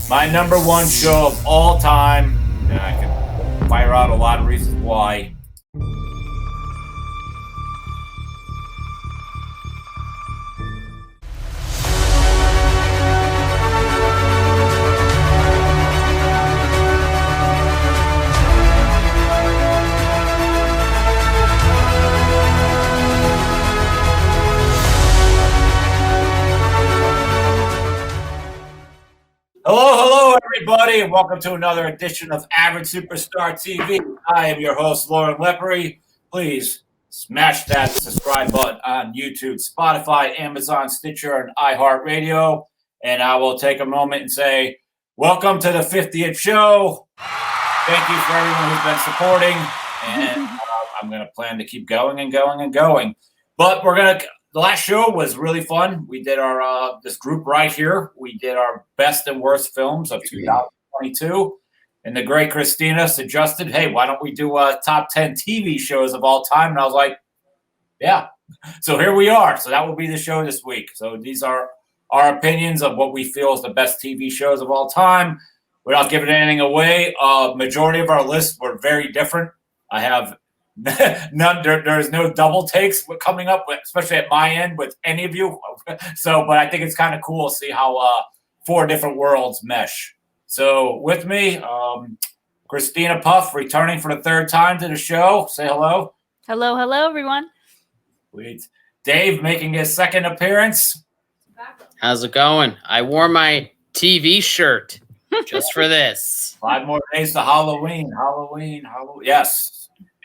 My number one show of all time, and I can fire out a lot of reasons why. Hello, everybody, and welcome to another edition of Average Superstar TV. I am your host, Lauren Lepre. Please smash that subscribe button on YouTube, Spotify, Amazon, Stitcher, and iHeartRadio. And I will take a moment and say, welcome to the 50th show. Thank you for everyone who's been supporting. And I'm going to plan to keep going and going and going. But the last show was really fun. We did our this group right here. We did our best and worst films of 2022. And the great Christina suggested, hey, why don't we do top 10 TV shows of all time? And I was like, yeah. So here we are. So that will be the show this week. So these are our opinions of what we feel is the best TV shows of all time. Without giving anything away, majority of our lists were very different. I have none. There's no double takes coming up, especially at my end with any of you. So, but I think it's kind of cool to see how four different worlds mesh. So, with me, Christina Puff, returning for the third time to the show. Say hello. Hello, everyone. Sweet. Dave making his second appearance. How's it going? I wore my TV shirt just for this. 5 more days to Halloween. Yes.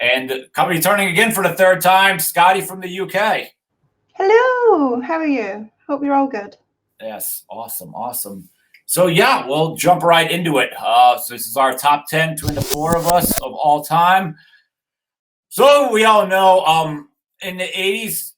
And returning again for the third time, Scotty from the UK. Hello, how are you? Hope you're all good. Yes, awesome. So yeah, we'll jump right into it. So this is our top 10 between the four of us of all time. So we all know, in the 80s,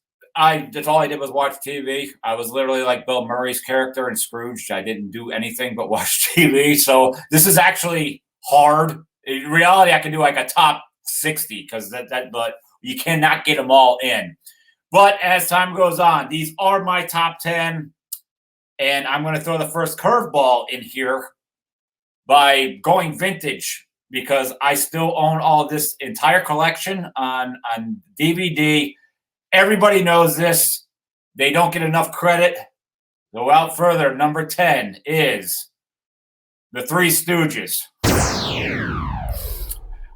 that's all I did was watch TV. I was literally like Bill Murray's character in Scrooge. I didn't do anything but watch TV. So this is actually hard. In reality, I can do like a top 60 because but you cannot get them all in. But as time goes on, these are my top 10, and I'm going to throw the first curveball in here by going vintage because I still own all this entire collection on DVD. Everybody knows this. They don't get enough credit. So without further, number 10 is The Three Stooges.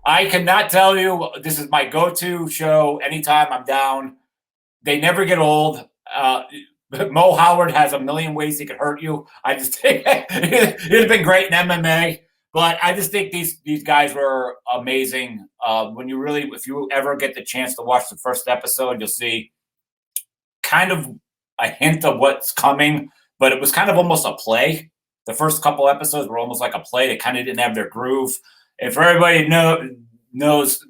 I cannot tell you, this is my go-to show anytime I'm down. They never get old. Mo Howard has a million ways he could hurt you. I just think it'd have been great in MMA, but I just think these guys were amazing. If you ever get the chance to watch the first episode, you'll see kind of a hint of what's coming, but it was kind of almost a play. The first couple episodes were almost like a play. They kind of didn't have their groove. If everybody knows,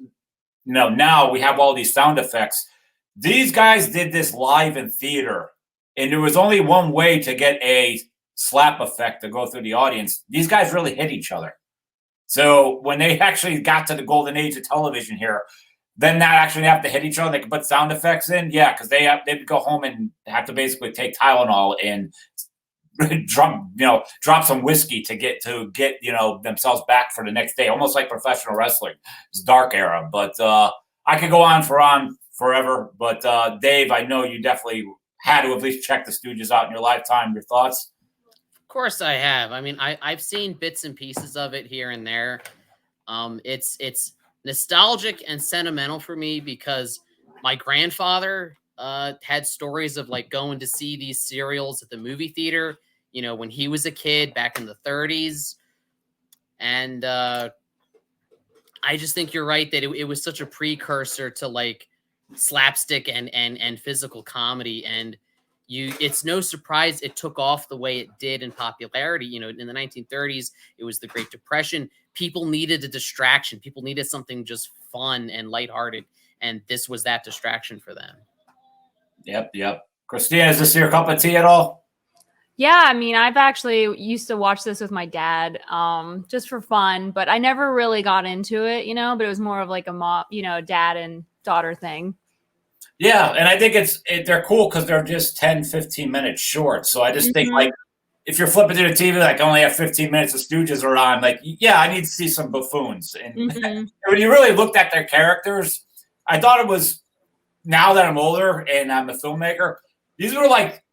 now we have all these sound effects. These guys did this live in theater, and there was only one way to get a slap effect to go through the audience. These guys really hit each other. So when they actually got to the golden age of television here, then not actually have to hit each other. They could put sound effects in. Yeah, because they'd go home and have to basically take Tylenol and drop some whiskey to get themselves back for the next day, almost like professional wrestling. It's dark era, but I could go on forever. But Dave, I know you definitely had to at least check the Stooges out in your lifetime. Your thoughts? Of course I have. I mean, I've seen bits and pieces of it here and there. It's nostalgic and sentimental for me because my grandfather had stories of like going to see these serials at the movie theater, when he was a kid back in the 30s. And I just think you're right that it was such a precursor to like slapstick and physical comedy. And it's no surprise it took off the way it did in popularity. In the 1930s, it was the Great Depression. People needed a distraction. People needed something just fun and lighthearted. And this was that distraction for them. Yep. Christina, is this your cup of tea at all? Yeah, I mean, I've actually used to watch this with my dad, just for fun, but I never really got into it, but it was more of like a mom, dad and daughter thing. Yeah, and I think they're cool because they're just 10, 15 minutes short. So I just think like if you're flipping through the TV, like only have 15 minutes of Stooges are on, like, yeah, I need to see some buffoons. And when you really looked at their characters, I thought it was, now that I'm older and I'm a filmmaker, these were like,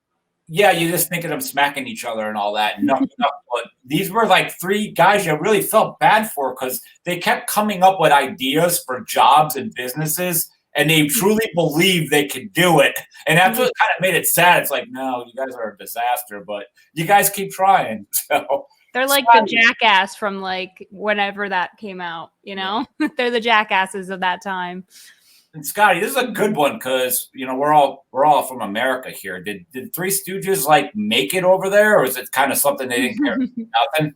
yeah, you just think of them smacking each other and all that. No, but these were like three guys you really felt bad for because they kept coming up with ideas for jobs and businesses, and they truly believed they could do it. And that's what kind of made it sad. It's like, no, you guys are a disaster, but you guys keep trying. So they're like the jackass from like whenever that came out, you know? Yeah. They're the jackasses of that time. And Scotty, this is a good one because we're all from America here. Did Three Stooges like make it over there, or is it kind of something they didn't care? Nothing.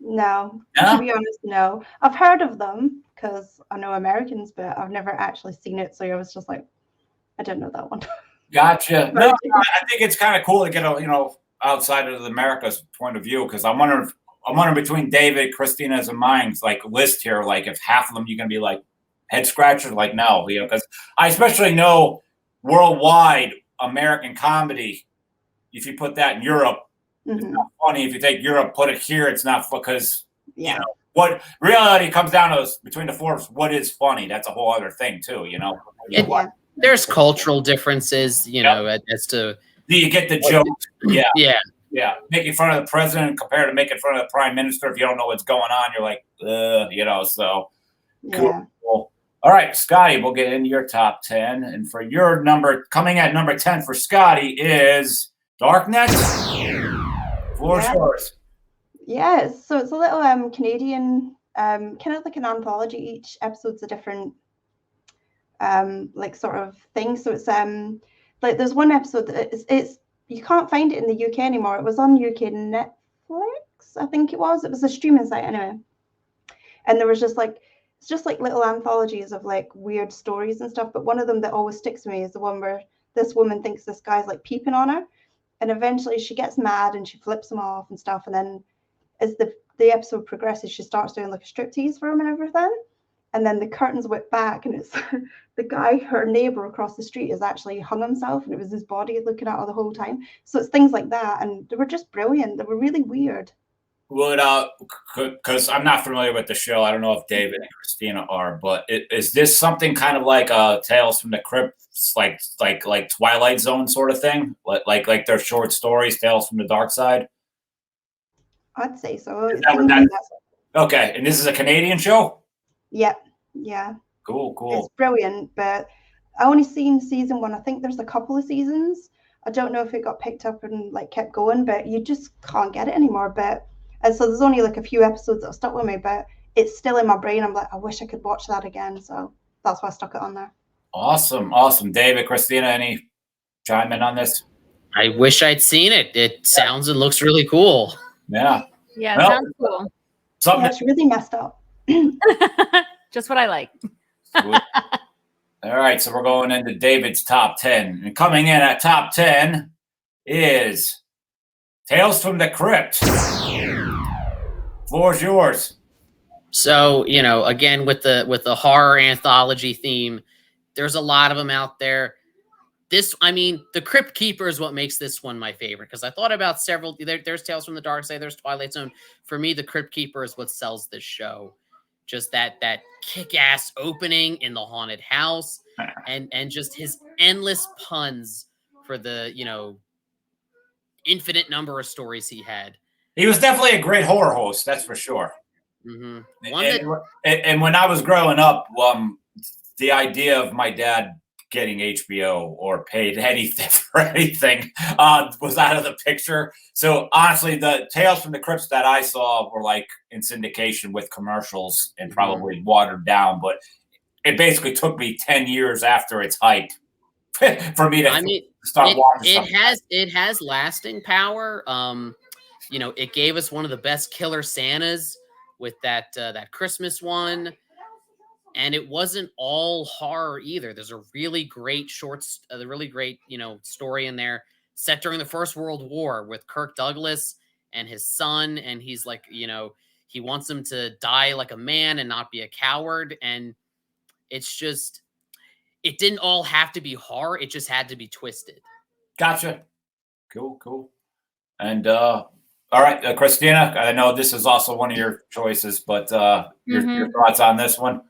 No, to be honest, no. I've heard of them because I know Americans, but I've never actually seen it. So I was just like, I don't know that one. Gotcha. No, I think it's kind of cool to get outside of America's point of view because I'm wondering between David, Christina's, and mine's like list here, like if half of them you're gonna be like head scratcher, like no, because I especially know worldwide American comedy. If you put that in Europe, it's not funny. If you take Europe, put it here, it's not because what reality comes down to is between the four. What is funny? That's a whole other thing too. There's cultural differences, as to do you get the joke? Yeah. Making fun of the president compared to making fun of the prime minister. If you don't know what's going on, you're like, So cool. All right, Scotty, we'll get into your top 10. And for your coming at number 10 for Scotty is Darknet. Floor's yours. Yeah, so it's a little Canadian, kind of like an anthology. Each episode's a different like sort of thing. So it's like there's one episode that it's you can't find it in the UK anymore. It was on UK Netflix, I think it was. It was a streaming site anyway. And there was just like it's just like little anthologies of like weird stories and stuff. But one of them that always sticks to me is the one where this woman thinks this guy's like peeping on her, and eventually she gets mad and she flips him off and stuff. And then as the episode progresses, she starts doing like a striptease for him and everything. And then the curtains whip back, and it's the guy, her neighbor across the street, has actually hung himself, and it was his body looking at her the whole time. So it's things like that, and they were just brilliant. They were really weird. Because I'm not familiar with the show. I don't know if David and Christina are, but is this something kind of like Tales from the Crypt, like Twilight Zone sort of thing, like their short stories, Tales from the Dark Side? I'd say so. Okay, and this is a Canadian show. Yep. Yeah. Cool. It's brilliant, but I only seen season 1. I think there's a couple of seasons. I don't know if it got picked up and like kept going, but you just can't get it anymore. And so there's only like a few episodes that have stuck with me, but it's still in my brain. I'm like, I wish I could watch that again. So that's why I stuck it on there. Awesome. David, Christina, any chime in on this? I wish I'd seen it. It sounds and looks really cool. Yeah. Yeah, it sounds cool. It's really messed up. Just what I like. All right, so we're going into David's top 10. And coming in at top 10 is Tales from the Crypt. Floor's yours. So, again, with the horror anthology theme, there's a lot of them out there. The Crypt Keeper is what makes this one my favorite, because I thought about several. There's Tales from the Dark Side, there's Twilight Zone. For me, the Crypt Keeper is what sells this show. Just that kick-ass opening in the haunted house, and just his endless puns for the infinite number of stories he had. He was definitely a great horror host, that's for sure. Mm-hmm. And when I was growing up, the idea of my dad getting HBO or paid anything for anything was out of the picture. So honestly, the Tales from the Crypts that I saw were like in syndication with commercials and probably watered down, but it basically took me 10 years after its hype for me to start watching. It has lasting power. It gave us one of the best Killer Santas with that Christmas one. And it wasn't all horror either. There's a really great story in there set during the First World War with Kirk Douglas and his son. And he's like, he wants him to die like a man and not be a coward. And it's just, it didn't all have to be horror. It just had to be twisted. Gotcha. Cool. And All right, Christina, I know this is also one of your choices, but your thoughts on this one?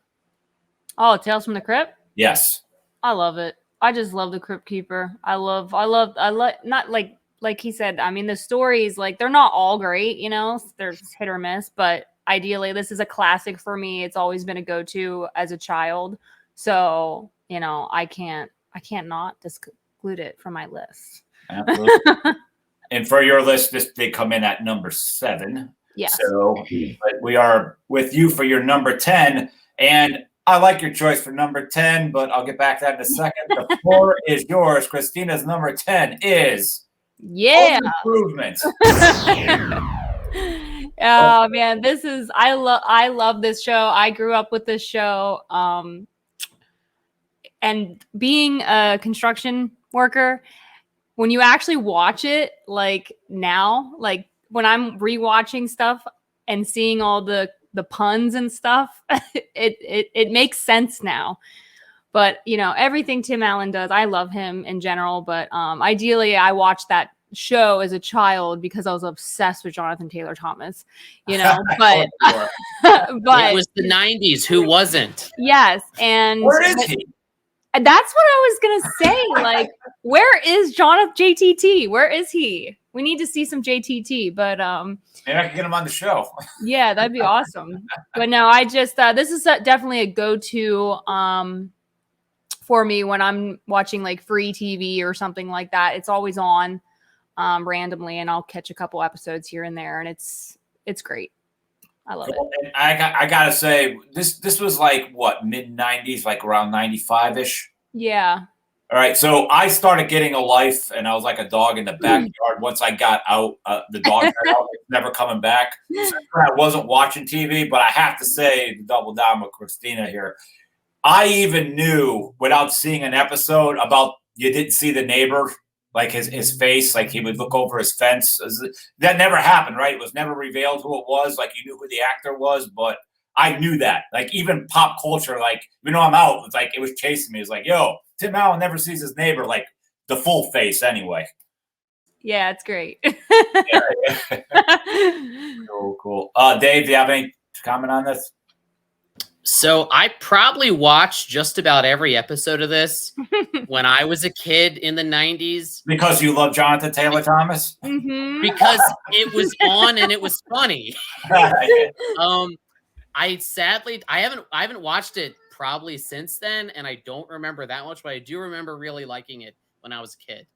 Oh, Tales from the Crypt? Yes. I love it. I just love the Crypt Keeper. I love not like he said, I mean the stories, like they're not all great, you know, they're hit or miss, but ideally this is a classic for me. It's always been a go-to as a child. So, you know, I can't not exclude it from my list. Absolutely. And for your list, they come in at number 7. Yes. So but we are with you for your number 10. And I like your choice for number 10, but I'll get back to that in a second. The floor is yours. Christina's number 10 is Home Improvement. Oh man, I love this show. I grew up with this show. And being a construction worker, when you actually watch it, like now, like when I'm rewatching stuff and seeing all the puns and stuff, it makes sense now. But you know, everything Tim Allen does, I love him in general. But ideally, I watched that show as a child because I was obsessed with Jonathan Taylor Thomas. You know, but but it was the 90s. Who wasn't? Yes, and where is he? That's what I was gonna say. Like, where is JTT? Where is he? We need to see some JTT. But maybe I can get him on the show. Yeah, that'd be awesome. But no, I just this is definitely a go-to for me when I'm watching like free TV or something like that. It's always on randomly, and I'll catch a couple episodes here and there, and it's great. I love it. And I gotta say, this was like what, mid-90s, like around 95-ish. Yeah. All right, so I started getting a life, and I was like a dog in the backyard. Once I got out, the dog got out, never coming back. So I wasn't watching TV, but I have to say, to double down with Christina here, I even knew without seeing an episode about you didn't see the neighbor, like his face, like he would look over his fence. That never happened, right? It was never revealed who it was. Like you knew who the actor was, but I knew that. Like even pop culture, like I'm out. It's like it was chasing me. It's like, yo, Tim Allen never sees his neighbor, like the full face anyway. Yeah, it's great. Cool. Dave, do you have any comment on this? So I probably watched just about every episode of this when I was a kid in the 90s. Because you love Jonathan Taylor Thomas? Mm-hmm. Because it was on and it was funny. I haven't watched it probably since then, and I don't remember that much, but I do remember really liking it when I was a kid.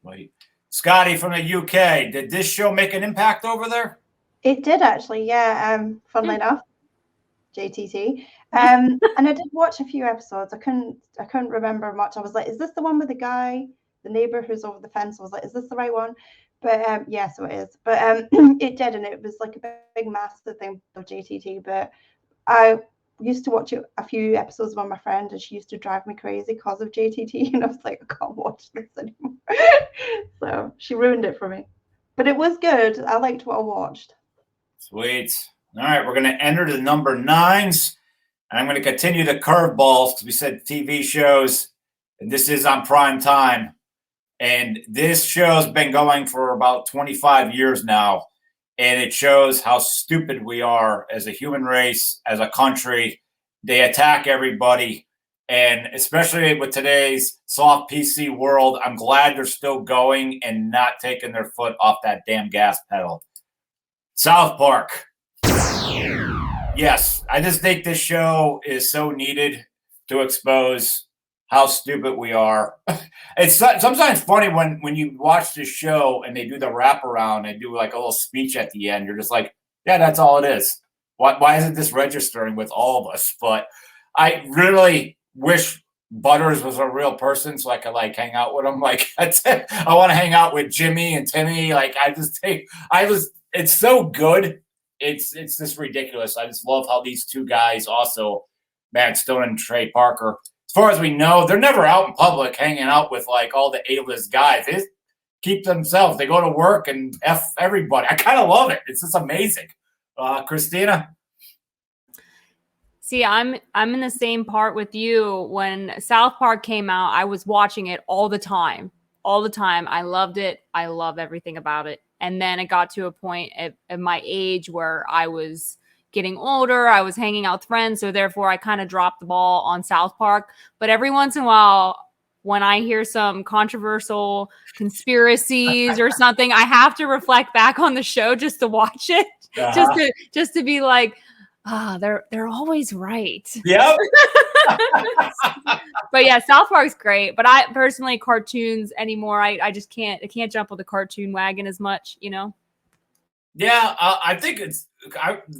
Wait. Scotty from the UK, did this show make an impact over there? It did actually, yeah. Funnily enough. JTT. And I did watch a few episodes. I couldn't remember much. I was like, is this the one with the guy, the neighbor who's over the fence? I was like, is this the right one? But yeah, so it is. But it did, and it was like a big massive thing of JTT. But I used to watch a few episodes with my friend, and she used to drive me crazy because of JTT. And I was like, I can't watch this anymore. So she ruined it for me. But it was good. I liked what I watched. Sweet. All right, we're going to enter the number 9s, and I'm going to continue the curveballs because we said TV shows, and this is on prime time. And this show's been going for about 25 years now, and it shows how stupid we are as a human race, as a country. They attack everybody, and especially with today's soft PC world, I'm glad they're still going and not taking their foot off that damn gas pedal. South Park. Yes, I just think this show is so needed to expose how stupid we are. It's sometimes funny when you watch this show and they do the wraparound and do like a little speech at the end. You're just like, yeah, that's all it is. Why isn't this registering with all of us? But I really wish Butters was a real person so I could like hang out with him. Like I want to hang out with Jimmy and Timmy. Like it's so good. It's just ridiculous. I just love how these two guys also, Matt Stone and Trey Parker, as far as we know, they're never out in public hanging out with like all the A-list guys. They just keep themselves. They go to work and F everybody. I kind of love it. It's just amazing. Christina? See, I'm in the same part with you. When South Park came out, I was watching it all the time. All the time. I loved it. I love everything about it. And then it got to a point at my age where I was getting older. I was hanging out with friends. So therefore, I kind of dropped the ball on South Park. But every once in a while, when I hear some controversial conspiracies or something, I have to reflect back on the show just to watch it, just to be like, they're always right. Yep. But yeah, South Park's great. But I personally, cartoons anymore, I just can't. I can't jump on the cartoon wagon as much, you know. Yeah, I think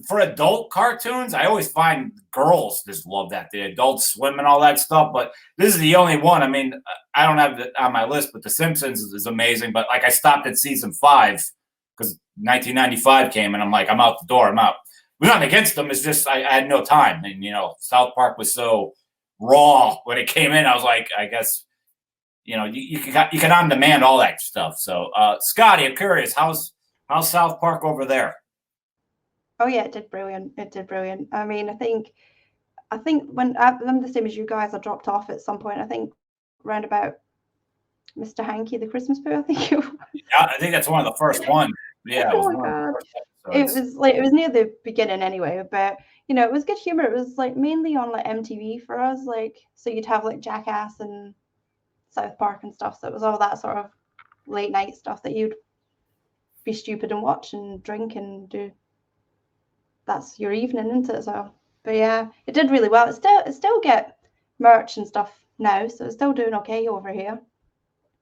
for adult cartoons. I always find girls just love that, the Adult Swim and all that stuff. But this is the only one. I mean, I don't have it on my list, but The Simpsons is amazing. But like, I stopped at season 5 because 1995 came, and I'm like, I'm out the door. I'm out. We're not against them. It's just I had no time, and South Park was so raw when it came in. I was like, I guess you can on demand all that stuff. So, Scotty, I'm curious, how's South Park over there? Oh yeah, it did brilliant. It did brilliant. I mean, I think when I'm the same as you guys, I dropped off at some point. I think round about Mr. Hanky, the Christmas Pooh. I think it was. Yeah, I think that's one of the first ones. Yeah. Oh my God. It was near the beginning anyway, but it was good humor. It was like mainly on like MTV for us, like, so you'd have like Jackass and South Park and stuff. So it was all that sort of late night stuff that you'd be stupid and watch and drink and do. That's your evening, isn't it? So, but yeah, it did really well. It still get merch and stuff now, so it's still doing okay over here.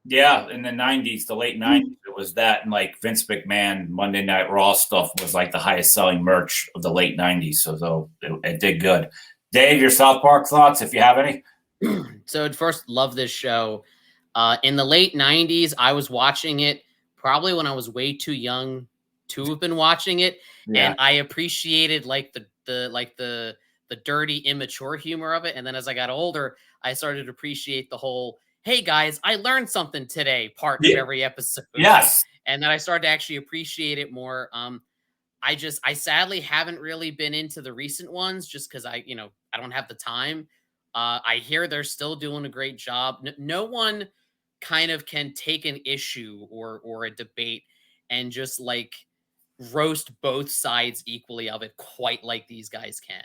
Yeah, in the 90s, the late 90s, it was that, and like Vince McMahon, Monday Night Raw stuff was like the highest selling merch of the late 90s. So it did good. Dave, your South Park thoughts, if you have any? So at first, love this show. In the late 90s, I was watching it probably when I was way too young to have been watching it. Yeah. And I appreciated like the dirty, immature humor of it. And then as I got older, I started to appreciate the whole, hey guys, I learned something today part of every episode. Yes. And then I started to actually appreciate it more. I sadly haven't really been into the recent ones just because I don't have the time. I hear they're still doing a great job. No one kind of can take an issue or a debate and just like roast both sides equally of it quite like these guys can.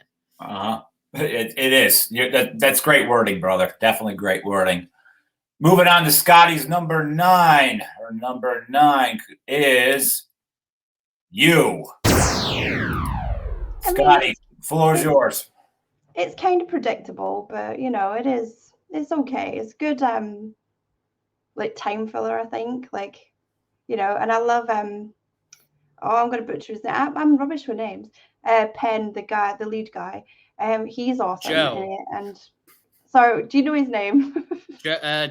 It is. That's great wording, brother. Definitely great wording. Moving on to Scotty's number 9. Her number 9 is you. Scotty, floor is yours. It's kind of predictable, but it's okay. It's good like time filler, I think. Like, and I love I'm gonna butcher his name. I'm rubbish with names. Penn, the lead guy. He's awesome. Joe. And so, do you know his name?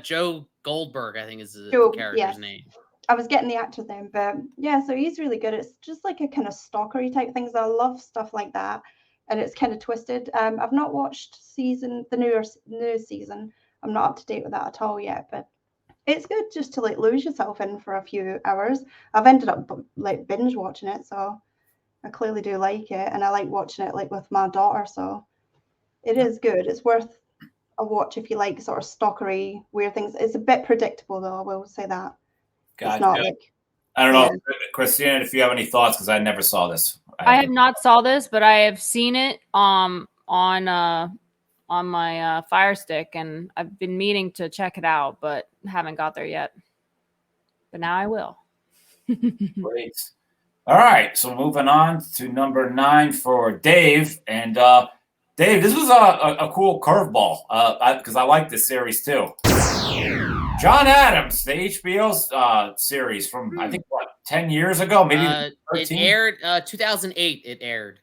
Joe Goldberg, I think is the character's name. I was getting the actor's name, but yeah, so he's really good. It's just like a kind of stalkery type things. I love stuff like that, and it's kind of twisted. I've not watched the new season. I'm not up to date with that at all yet, but it's good just to like lose yourself in for a few hours. I've ended up like binge watching it, so I clearly do like it, and I like watching it like with my daughter, so it is good. It's worth a watch if you like sort of stalkery, weird things. It's a bit predictable though, I will say that. Gotcha. It's not like, I don't know, Christina, if you have any thoughts, because I never saw this. I have not saw this, but I have seen it on my Fire Stick, and I've been meaning to check it out, but haven't got there yet. But now I will. Great. All right, so moving on to number 9 for Dave, and Dave, this was a cool curveball because I like this series too. John Adams, the HBO series from I think 10 years ago, maybe 13? It aired 2008. It aired.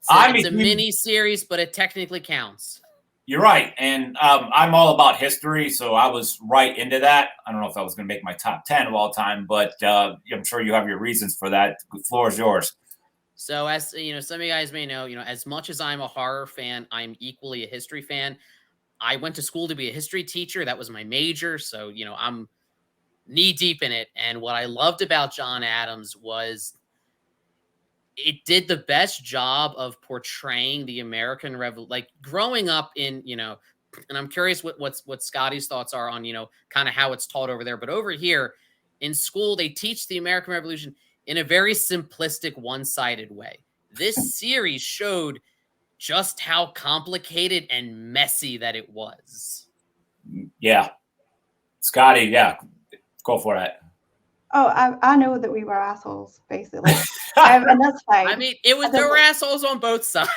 It's a mini series, but it technically counts. You're right, and I'm all about history, so I was right into that. I don't know if I was going to make my top 10 of all time, but I'm sure you have your reasons for that. The floor is yours. So as some of you guys may know, as much as I'm a horror fan, I'm equally a history fan. I went to school to be a history teacher. That was my major. So, I'm knee deep in it. And what I loved about John Adams was it did the best job of portraying the American Revolution, like growing up in, and I'm curious what Scotty's thoughts are on, kind of how it's taught over there. But over here, in school, they teach the American Revolution in a very simplistic, one-sided way. This series showed just how complicated and messy that it was. Yeah. Scotty, yeah. Go for it. Oh, I know that we were assholes, basically. And that's fine. I mean, there were assholes on both sides.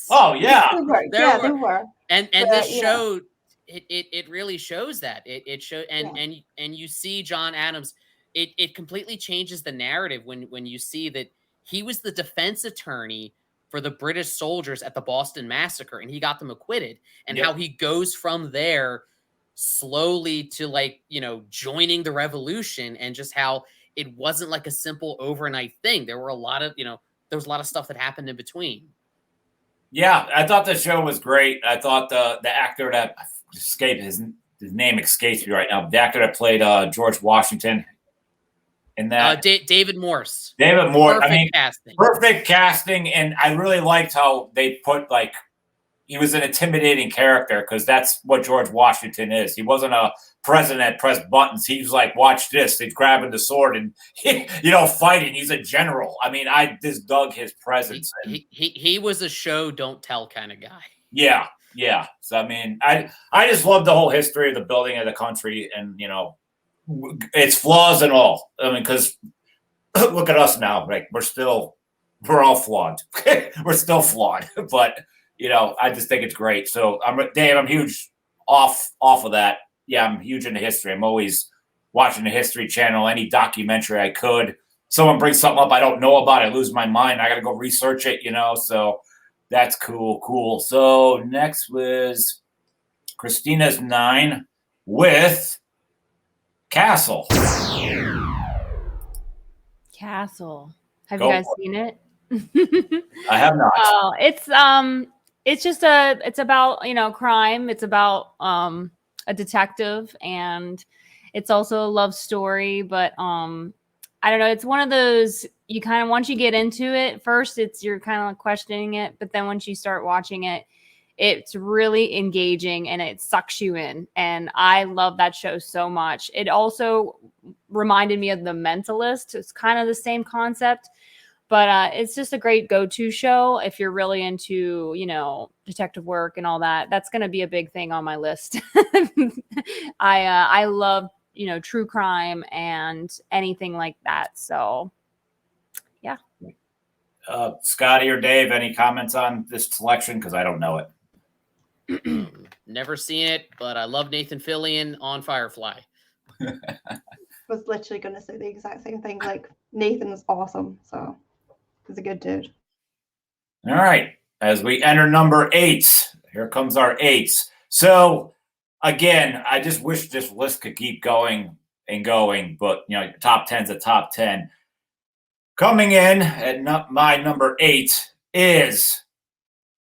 Oh, yeah. They were. And But, this show, it really shows that. It showed, and you see John Adams, it completely changes the narrative when you see that he was the defense attorney for the British soldiers at the Boston Massacre, and he got them acquitted, and how he goes from there slowly to, like, you know, joining the revolution, and just how it wasn't like a simple overnight thing. There were a lot of, there was a lot of stuff that happened in between. Yeah, I thought the show was great. I thought the actor that escaped his name escapes me right now. The actor that played George Washington in that David Morse. David Morse. Perfect casting. Perfect casting, and I really liked how they put, like, he was an intimidating character, because that's what George Washington is. He wasn't a president that pressed buttons. He was like, watch this. He's grabbing the sword and, fighting. He's a general. I mean, I just dug his presence. He was a show don't tell kind of guy. Yeah, yeah. So, I mean, I just love the whole history of the building of the country, and, its flaws and all. I mean, because look at us now. Like, we're all flawed. We're still flawed, but I just think it's great. So Dave, I'm huge off of that. Yeah, I'm huge into history. I'm always watching the History Channel, any documentary I could. Someone brings something up I don't know about, I lose my mind. I got to go research it, so that's cool. So next was Christina's 9 with Castle. Castle. Have you guys seen it? I have not. Oh, it's about, crime. It's about a detective, and it's also a love story, but I don't know, it's one of those, you kind of, once you get into it, first you're kind of like questioning it, but then once you start watching it, it's really engaging and it sucks you in. And I love that show so much. It also reminded me of The Mentalist. It's kind of the same concept, but it's just a great go-to show if you're really into, detective work and all that. That's going to be a big thing on my list. I love, true crime and anything like that. So, yeah. Scotty or Dave, any comments on this selection? Because I don't know it. Never seen it, but I love Nathan Fillion on Firefly. Was literally going to say the exact same thing. Like, Nathan's awesome, so he's a good dude. All right, as we enter number 8, here comes our 8s. So again, I just wish this list could keep going and going, but top 10's a top 10. Coming in at my number 8 is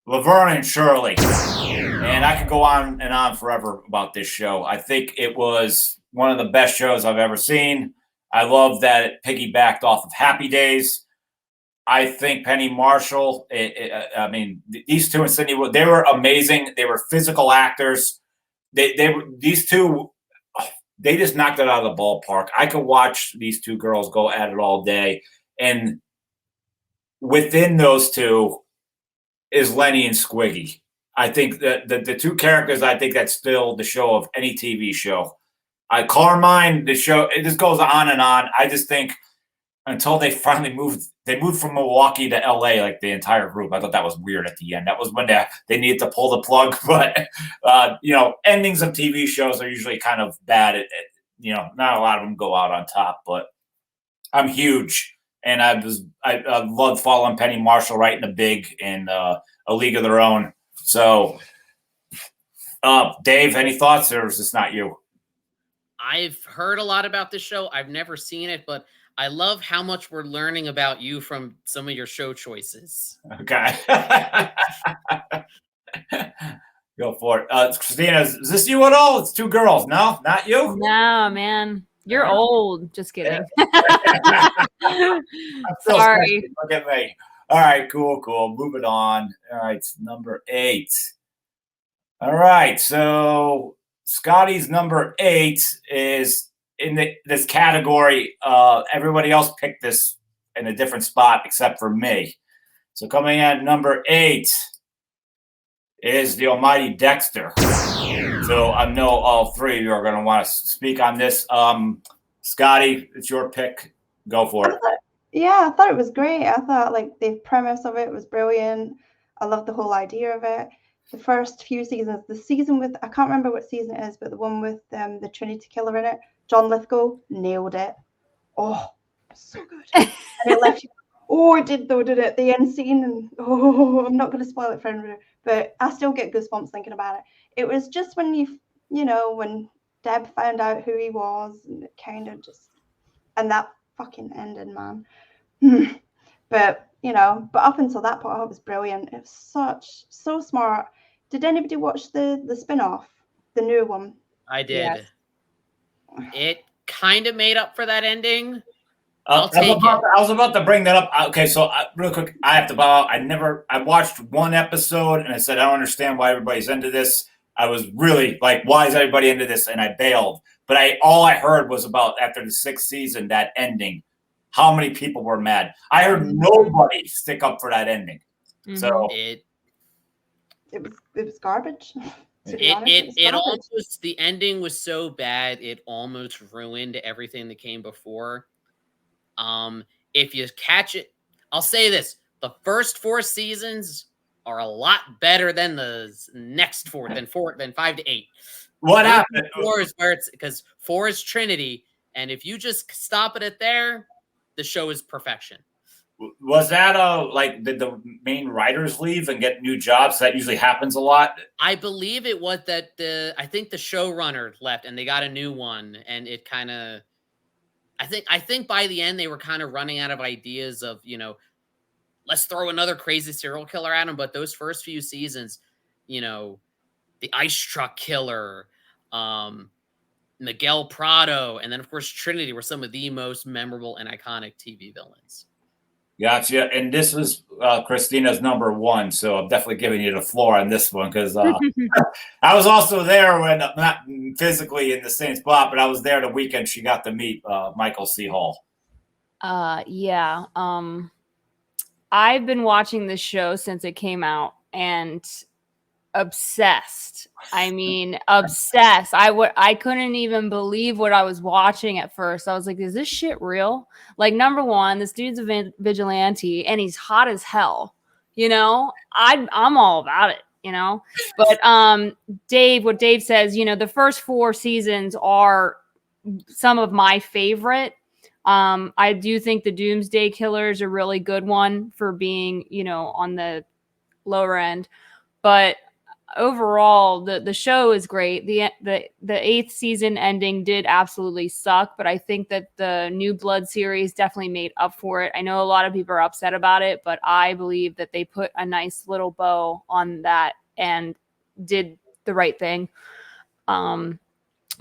Laverne and Shirley. And I could go on and on forever about this show. I think it was one of the best shows I've ever seen. I love that it piggybacked off of Happy Days. I think Penny Marshall, these two and Cindy, they were amazing. They were physical actors. These two, they just knocked it out of the ballpark. I could watch these two girls go at it all day. And within those two is Lenny and Squiggy. I think that the two characters, I think that's still the show of any TV show. Carmine, the show, it just goes on and on. I just think until they finally moved from Milwaukee to LA, like the entire group. I thought that was weird at the end. That was when they needed to pull the plug. But, endings of TV shows are usually kind of bad. Not a lot of them go out on top, but I'm huge. And I love following Penny Marshall right in the big in A League of Their Own. So, Dave, any thoughts, or is this not you? I've heard a lot about this show. I've never seen it, but I love how much we're learning about you from some of your show choices. Okay. Go for it. Christina, is this you at all? It's two girls. No, not you? No, man. You're old. Just kidding. I'm Sorry. Look at me. All right, cool. Moving on. All right, it's number 8. All right, so Scotty's number 8 is in this category, everybody else picked this in a different spot except for me. So coming at number 8 is the almighty Dexter. So I know all three of you are going to want to speak on this. Scotty, it's your pick. Go for it. I thought it was great. I thought like the premise of it was brilliant. I loved the whole idea of it. The first few seasons, the season with, I can't remember what season it is, but the one with the Trinity Killer in it, John Lithgow, nailed it. Oh, so good. And it left you, oh, it did though, did it? The end scene, and oh, I'm not going to spoil it for everyone, but I still get goosebumps thinking about it. It was just when when Deb found out who he was, and it kind of just, and that fucking ended, man. But up until that point, it was brilliant. It was so smart. Did anybody watch the spin-off, the new one? I did. Yes. It kind of made up for that ending. I was about to bring that up. Okay, so real quick, I have to bow out. I watched one episode and I said, I don't understand why everybody's into this. I was really like, why is everybody into this? And I bailed. But all I heard was about after the 6th season, that ending, how many people were mad. I heard nobody stick up for that ending. Mm-hmm. So it was garbage. It almost, the ending was so bad it almost ruined everything that came before. If you catch it, I'll say this: the first 4 seasons are a lot better than the next 4, than 5 to 8. What happened? 4 is where it's, because 4 is Trinity, and if you just stop it at there, the show is perfection. Was that like, did the main writers leave and get new jobs? That usually happens a lot. I believe it was that I think the showrunner left and they got a new one, and it kind of, I think by the end they were kind of running out of ideas of, let's throw another crazy serial killer at him. But those first few seasons, the ice truck killer, Miguel Prado, and then of course Trinity were some of the most memorable and iconic TV villains. Gotcha. And this was Christina's number 1, so I'm definitely giving you the floor on this one because I was also there when, not physically in the same spot, but I was there the weekend she got to meet Michael C. Hall. Yeah. I've been watching this show since it came out and obsessed. I mean, obsessed. I couldn't even believe what I was watching at first. I was like, is this shit real? Like, number one, this dude's a vigilante and he's hot as hell. I'm all about it, But Dave, what Dave says, the first 4 seasons are some of my favorite. I do think the Doomsday Killer is a really good one for being, on the lower end. But overall, the show is great. The 8th season ending did absolutely suck, but I think that the New Blood series definitely made up for it. I know a lot of people are upset about it, but I believe that they put a nice little bow on that and did the right thing.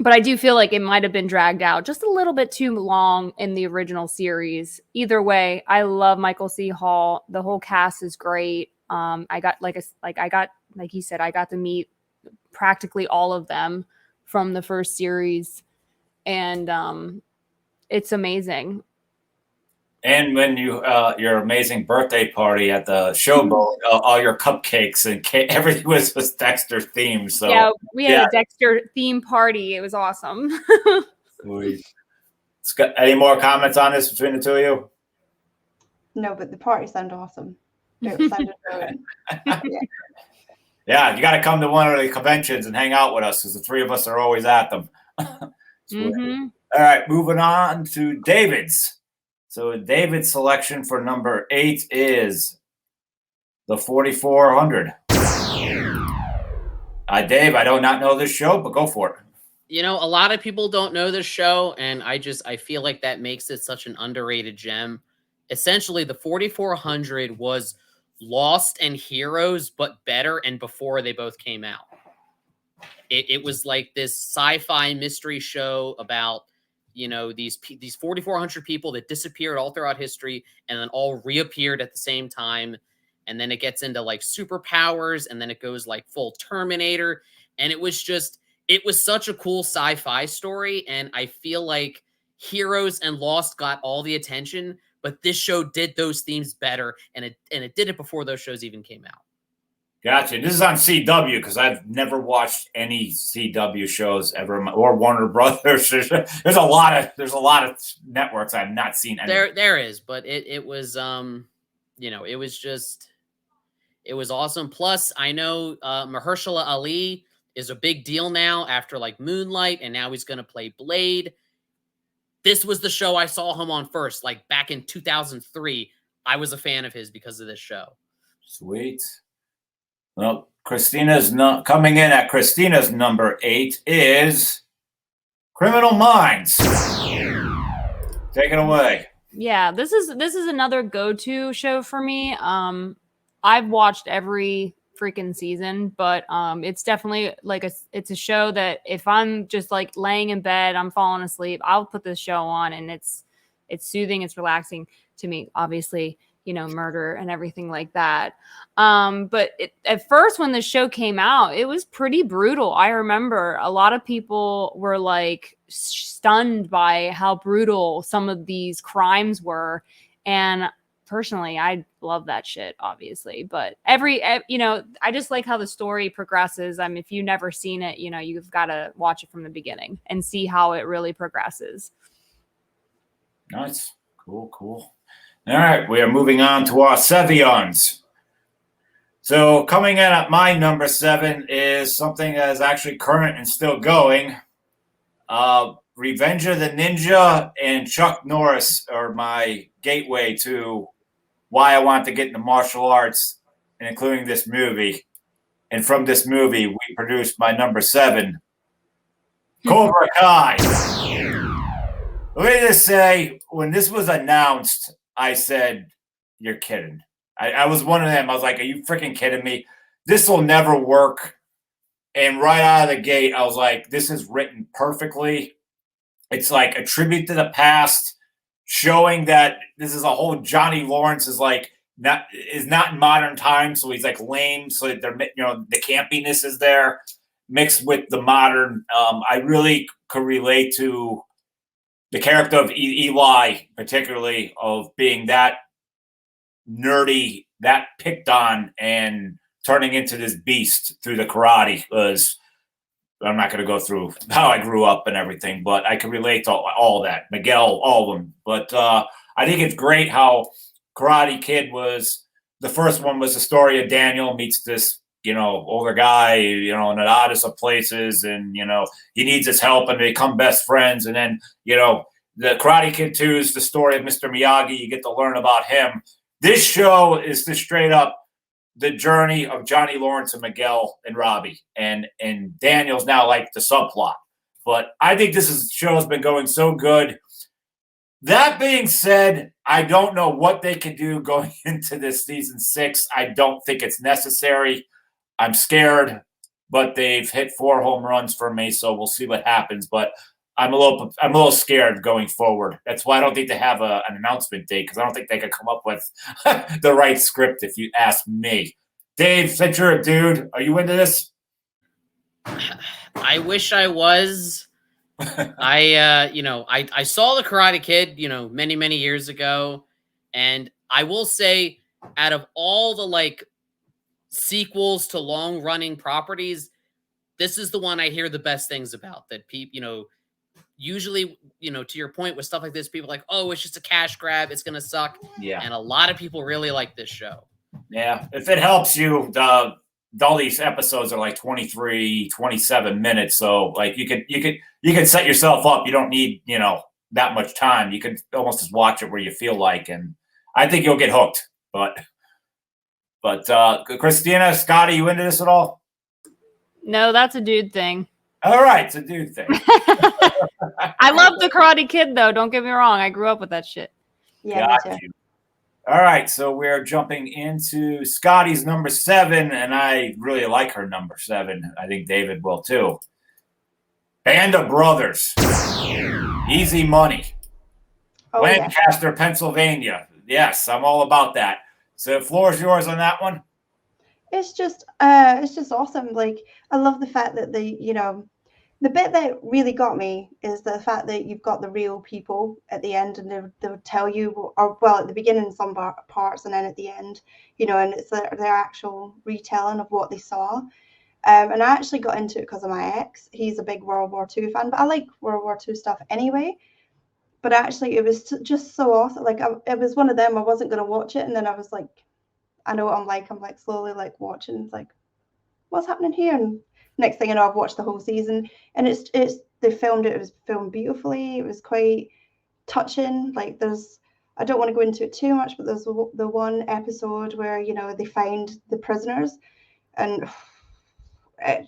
But I do feel like it might have been dragged out just a little bit too long in the original series. Either way, I love Michael C. Hall. The whole cast is great. I got like he said, I got to meet practically all of them from the first series, and it's amazing. And when your amazing birthday party at the showboat, all your cupcakes and everything was Dexter themed. So yeah, we had a Dexter theme party. It was awesome. Scott, any more comments on this between the two of you? No, but the party sounded awesome. It sounded brilliant. Yeah, you got to come to one of the conventions and hang out with us because the 3 of us are always at them. Mm-hmm. All right, moving on to David's. So David's selection for number 8 is the 4400. Dave, I do not know this show, but go for it. A lot of people don't know this show, and I feel like that makes it such an underrated gem. Essentially, the 4400 was Lost and Heroes, but better and before they both came out. It was like this sci-fi mystery show about, these 4,400 people that disappeared all throughout history and then all reappeared at the same time. And then it gets into like superpowers, and then it goes like full Terminator. And it was just, it was such a cool sci-fi story, and I feel like Heroes and Lost got all the attention, but this show did those themes better, and it did it before those shows even came out. Gotcha. This is on CW because I've never watched any CW shows ever, or Warner Brothers. There's a lot of networks I've not seen. There is, but it was it was awesome. Plus, I know Mahershala Ali is a big deal now after like Moonlight, and now he's going to play Blade. This was the show I saw him on first, like back in 2003. I was a fan of his because of this show. Sweet. Well, coming in at Christina's number 8 is Criminal Minds. Take it away. Yeah, this is another go-to show for me. I've watched every freaking season, but it's definitely like it's a show that if I'm just like laying in bed, I'm falling asleep, I'll put this show on, and it's soothing, it's relaxing to me. Obviously, murder and everything like that. But at first when the show came out, it was pretty brutal. I remember a lot of people were like stunned by how brutal some of these crimes were. And personally, I love that shit, obviously. But I just like how the story progresses. I mean, if you've never seen it, you've got to watch it from the beginning and see how it really progresses. Nice. Cool. All right, we are moving on to our Sevions. So coming in at my number 7 is something that is actually current and still going. Revenge of the Ninja and Chuck Norris are my gateway to why I want to get into martial arts, and including this movie. And from this movie, we produced my number 7, Cobra Kai. Let me just say, when this was announced, I said, you're kidding. I was one of them. I was like, are you freaking kidding me? This will never work. And right out of the gate, I was like, this is written perfectly. It's like a tribute to the past, showing that this is a whole Johnny Lawrence is not in modern times, so he's like lame. So they're, the campiness is there mixed with the modern. I really could relate to the character of Eli, particularly, of being that nerdy, that picked on, and turning into this beast through the karate. Was I'm not going to go through how I grew up and everything, but I can relate to all that. Miguel, all of them. But I think it's great how Karate Kid was, the first one was the story of Daniel meets this, older guy, in an oddest of places, and, he needs his help, and they become best friends. And then, the Karate Kid 2 is the story of Mr. Miyagi. You get to learn about him. This show is the straight up the journey of Johnny Lawrence and Miguel and Robbie, and Daniel's now like the subplot. But I think this show has been going so good. That being said, I don't know what they can do going into this season 6. I don't think it's necessary. I'm scared, but they've hit 4 home runs for me, so we'll see what happens. But I'm a little scared going forward. That's why I don't think they have an announcement date, because I don't think they could come up with the right script, if you ask me. Dave, since you're a dude, are you into this? I wish I was. I saw the Karate Kid, many, many years ago. And I will say, out of all the sequels to long running properties, this is the one I hear the best things about, that people, usually, to your point with stuff like this, people are like, oh, it's just a cash grab, it's going to suck. Yeah. And a lot of people really like this show. Yeah. If it helps you, all these episodes are like 23, 27 minutes. So you can set yourself up. You don't need, that much time. You could almost just watch it where you feel like, and I think you'll get hooked. But Christina, Scotty, you into this at all? No, that's a dude thing. All right, it's a dude thing. I love the Karate Kid, though. Don't get me wrong. I grew up with that shit. Yeah, me too. All right, so we're jumping into Scotty's number 7, and I really like her number 7. I think David will too. Band of Brothers. Easy Money. Oh, Lancaster, Pennsylvania. Yes, I'm all about that. So the floor is yours on that one. It's just awesome. I love the fact that The bit that really got me is the fact that you've got the real people at the end, and they would tell you, or well, at the beginning some parts, and then at the end, you know, and it's their actual retelling of what they saw. And I actually got into it because of my ex. He's a big World War II fan, but I like World War II stuff anyway. But actually, it was just so awesome. Like, it was one of them. I wasn't going to watch it, and then I was like, I know what I'm like. I'm like slowly like watching. It's like, what's happening here? And next thing you know, I've watched the whole season, and it's they filmed it. It was filmed beautifully. It was quite touching. Like, I don't want to go into it too much, but there's the one episode where, you know, they find the prisoners, and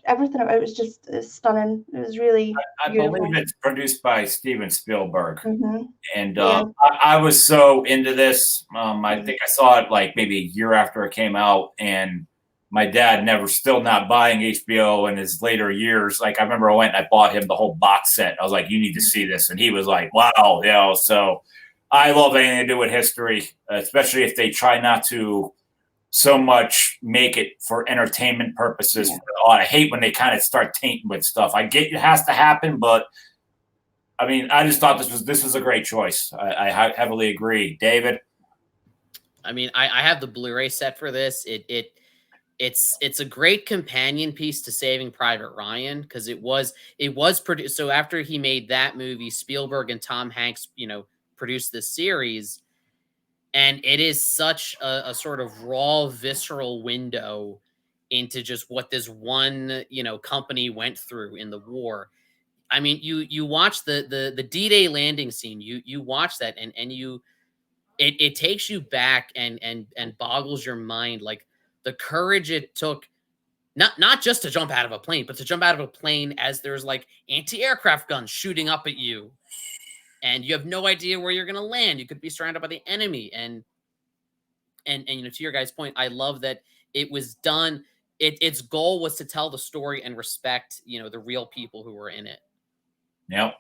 everything. It was just stunning. It was really I believe it's produced by Steven Spielberg. Mm-hmm. And Yeah. I was so into this. I think I saw it like maybe a year after it came out, and my dad still not buying HBO in his later years. Like, I remember I went and I bought him the whole box set. I was like, you need to see this. And he was like, wow, you know. So I love anything to do with history, especially if they try not to so much make it for entertainment purposes. Yeah. I hate when they kind of start tainting with stuff. I get it has to happen, but I mean, I just thought this was a great choice. I heavily agree. David? I mean, I have the Blu-ray set for this. It's a great companion piece to Saving Private Ryan, because it was produced. So after he made that movie, Spielberg and Tom Hanks, you know, produced this series. And it is such a sort of raw, visceral window into just what this one, you know, company went through in the war. I mean, you watch the D-Day landing scene. You watch that, and it takes you back and boggles your mind, like the courage it took, not just to jump out of a plane, but to jump out of a plane as there's like anti-aircraft guns shooting up at you. And you have no idea where you're going to land. You could be surrounded by the enemy. And you know, to your guys' point, I love that it was done. Its goal was to tell the story and respect, you know, the real people who were in it. Yep.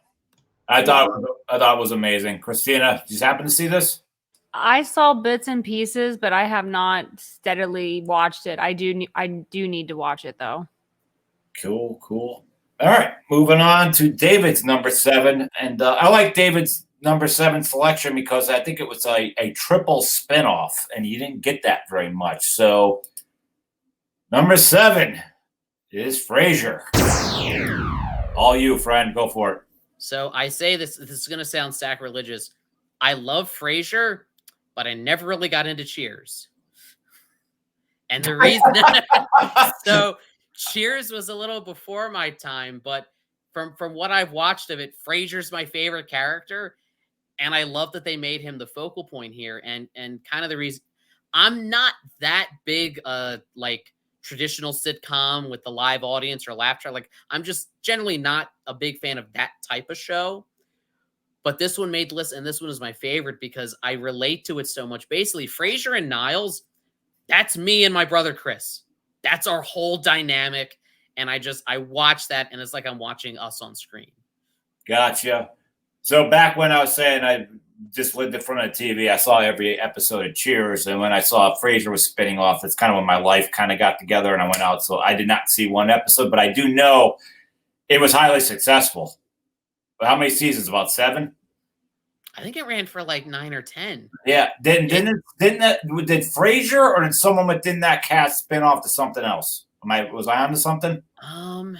I thought it was amazing. Christina, did you happen to see this? I saw bits and pieces, but I have not steadily watched it. I do need to watch it though. Cool. All right, moving on to David's number 7. And I like David's number 7 selection because I think it was a triple spinoff, and you didn't get that very much. So number 7 is Frasier. All you, friend. Go for it. So I say this is going to sound sacrilegious. I love Frasier, but I never really got into Cheers. And the reason... so... Cheers was a little before my time, but from what I've watched of it, Frasier's my favorite character, and I love that they made him the focal point here. And kind of the reason I'm not that big like traditional sitcom with the live audience or laugh track. Like, I'm just generally not a big fan of that type of show. But this one made the list, and this one is my favorite because I relate to it so much. Basically, Frasier and Niles, that's me and my brother Chris. That's our whole dynamic. And I watch that, and it's like I'm watching us on screen. Gotcha. So back when I was saying I just lived in front of the TV, I saw every episode of Cheers. And when I saw Frasier was spinning off, that's kind of when my life kind of got together and I went out. So I did not see one episode, but I do know it was highly successful. But how many seasons? About 7? I think it ran for like 9 or 10. Yeah. Did Frasier or did someone within that cast spin off to something else? Was I onto something? I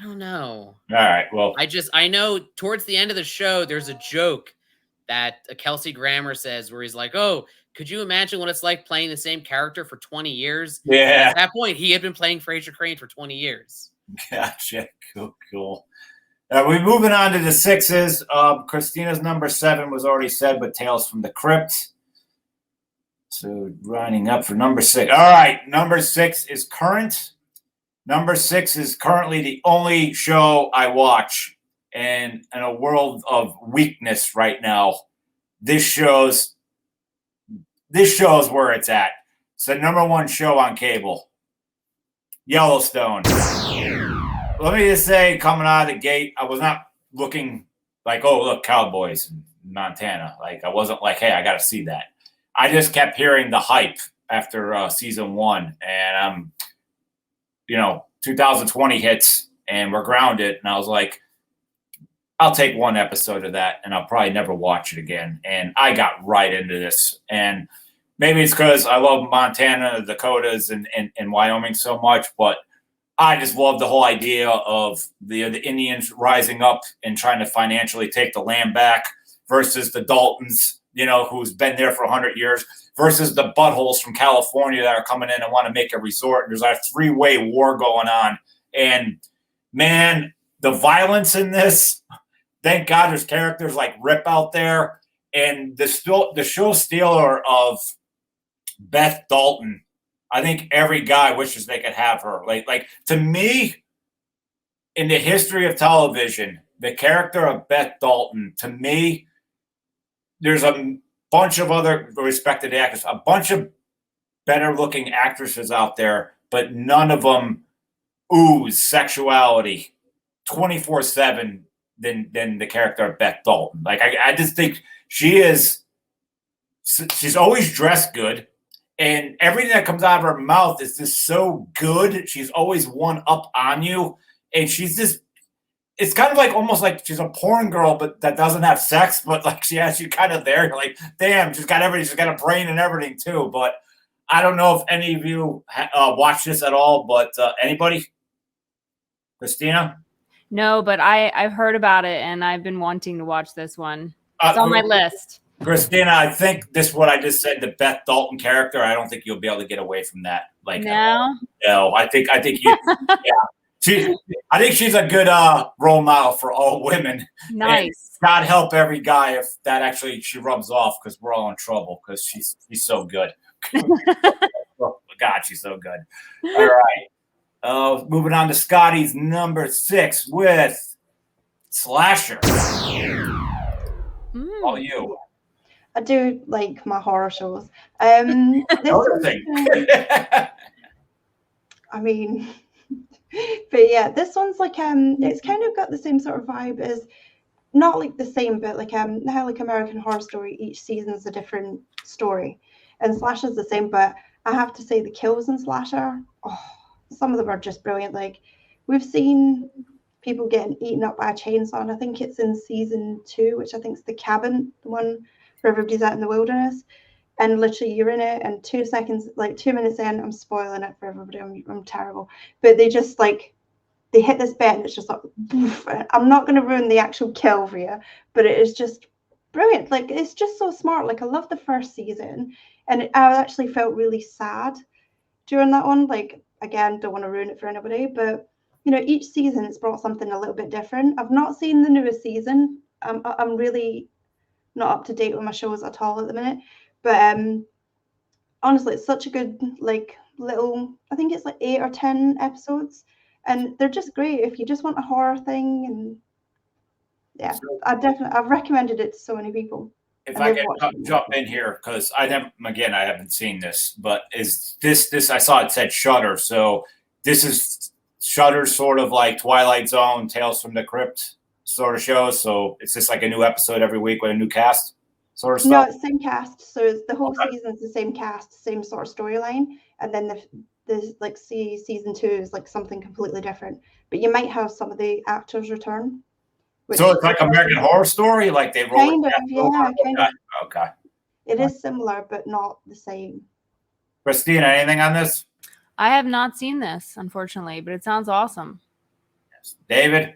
don't know. All right. Well, I know towards the end of the show, there's a joke that Kelsey Grammer says where he's like, "Oh, could you imagine what it's like playing the same character for 20 years?" Yeah. At that point, he had been playing Frasier Crane for 20 years. Gotcha. Cool. We're moving on to the 6s. Christina's number 7 was already said, but Tales from the Crypt. So lining up for number 6. All right, number 6 is current. Number 6 is currently the only show I watch, and in a world of weakness right now, this shows where it's at. It's the number 1 show on cable, Yellowstone. Let me just say, coming out of the gate, I was not looking like, oh, look, cowboys in Montana. Like, I wasn't like, hey, I got to see that. I just kept hearing the hype after season 1, and 2020 hits, and we're grounded. And I was like, I'll take one episode of that, and I'll probably never watch it again. And I got right into this. And maybe it's because I love Montana, the Dakotas, and Wyoming so much, but I just love the whole idea of the Indians rising up and trying to financially take the land back versus the Daltons, who's been there for 100 years, versus the buttholes from California that are coming in and want to make a resort. There's a three-way war going on. And, man, the violence in this, thank God there's characters like Rip out there. And the show stealer of Beth Dalton, I think every guy wishes they could have her. Like to me, in the history of television, the character of Beth Dalton, to me, there's a bunch of other respected actors, a bunch of better looking actresses out there, but none of them ooze sexuality 24/7 than the character of Beth Dalton. Like I just think she's always dressed good. And everything that comes out of her mouth is just so good. She's always one up on you. And she's just, it's kind of like almost like she's a porn girl, but that doesn't have sex, but like she's kind of there. You're like, damn, she's got everything. She's got a brain and everything too. But I don't know if any of you watch this at all, but anybody? Christina? No, but I've heard about it and I've been wanting to watch this one. It's on my list. Christina, I think this what I just said, the Beth Dalton character, I don't think you'll be able to get away from that. Like no, I think you yeah. I think she's a good role model for all women. Nice. And God help every guy if that actually she rubs off, because we're all in trouble because she's so good. Oh, God, she's so good. All right. Moving on to Scotty's number 6 with Slasher. All you. I do like my horror shows. This thing. I mean, but yeah, this one's like it's kind of got the same sort of vibe as, not like the same, but like how like American Horror Story, each season's a different story, and Slasher's the same. But I have to say the kills in Slasher, some of them are just brilliant. Like we've seen people getting eaten up by a chainsaw, and I think it's in season 2, which I think is the cabin, the one where everybody's out in the wilderness, and literally you're in it, and 2 seconds, like 2 minutes in, I'm spoiling it for everybody, I'm terrible, but they just like, they hit this bed and it's just like, poof. I'm not going to ruin the actual kill for you, but it is just brilliant. Like it's just so smart. Like I love the first season, and I actually felt really sad during that one. Like again, don't want to ruin it for anybody, but each season it's brought something a little bit different. I've not seen the newest season. I'm really not up to date with my shows at all at the minute, but honestly, it's such a good like little, I think it's like 8 or 10 episodes, and they're just great if you just want a horror thing. And yeah, I've recommended it to so many people. If I can jump in here, because I haven't seen this, but is this I saw it said Shudder, so this is Shudder sort of like Twilight Zone, Tales from the Crypt sort of show. So it's just like a new episode every week with a new cast sort of stuff. No, it's the same cast. So the whole season's the same cast, same sort of storyline, and then the like season 2 is like something completely different. But you might have some of the actors return. So it's like American Horror Story, like they roll kind of, yeah, kind of. Okay. It is similar, but not the same. Christina, anything on this? I have not seen this, unfortunately, but it sounds awesome. David?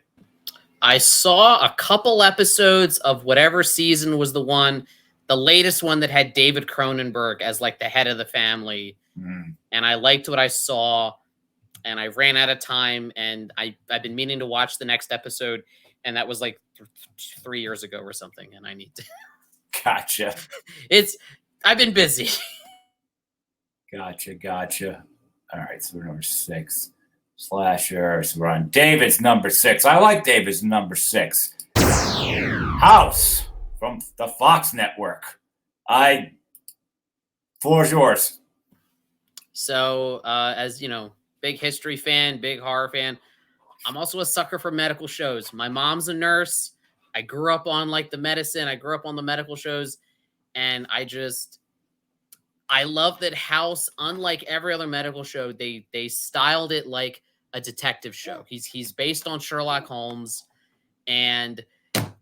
I saw a couple episodes of whatever season was the latest one that had David Cronenberg as like the head of the family. And I liked what I saw, and I ran out of time, and I've been meaning to watch the next episode, and that was like 3 years ago or something, and I need to. Gotcha. I've been busy. Gotcha. All right, so we're number 6. Slasher. So we're on David's number 6. I like David's number 6. House from the Fox Network. Floor's yours. So, as you know, big history fan, big horror fan. I'm also a sucker for medical shows. My mom's a nurse. I grew up on like the medicine. I grew up on the medical shows, and I love that House, unlike every other medical show, they styled it like a detective show. He's based on Sherlock Holmes, and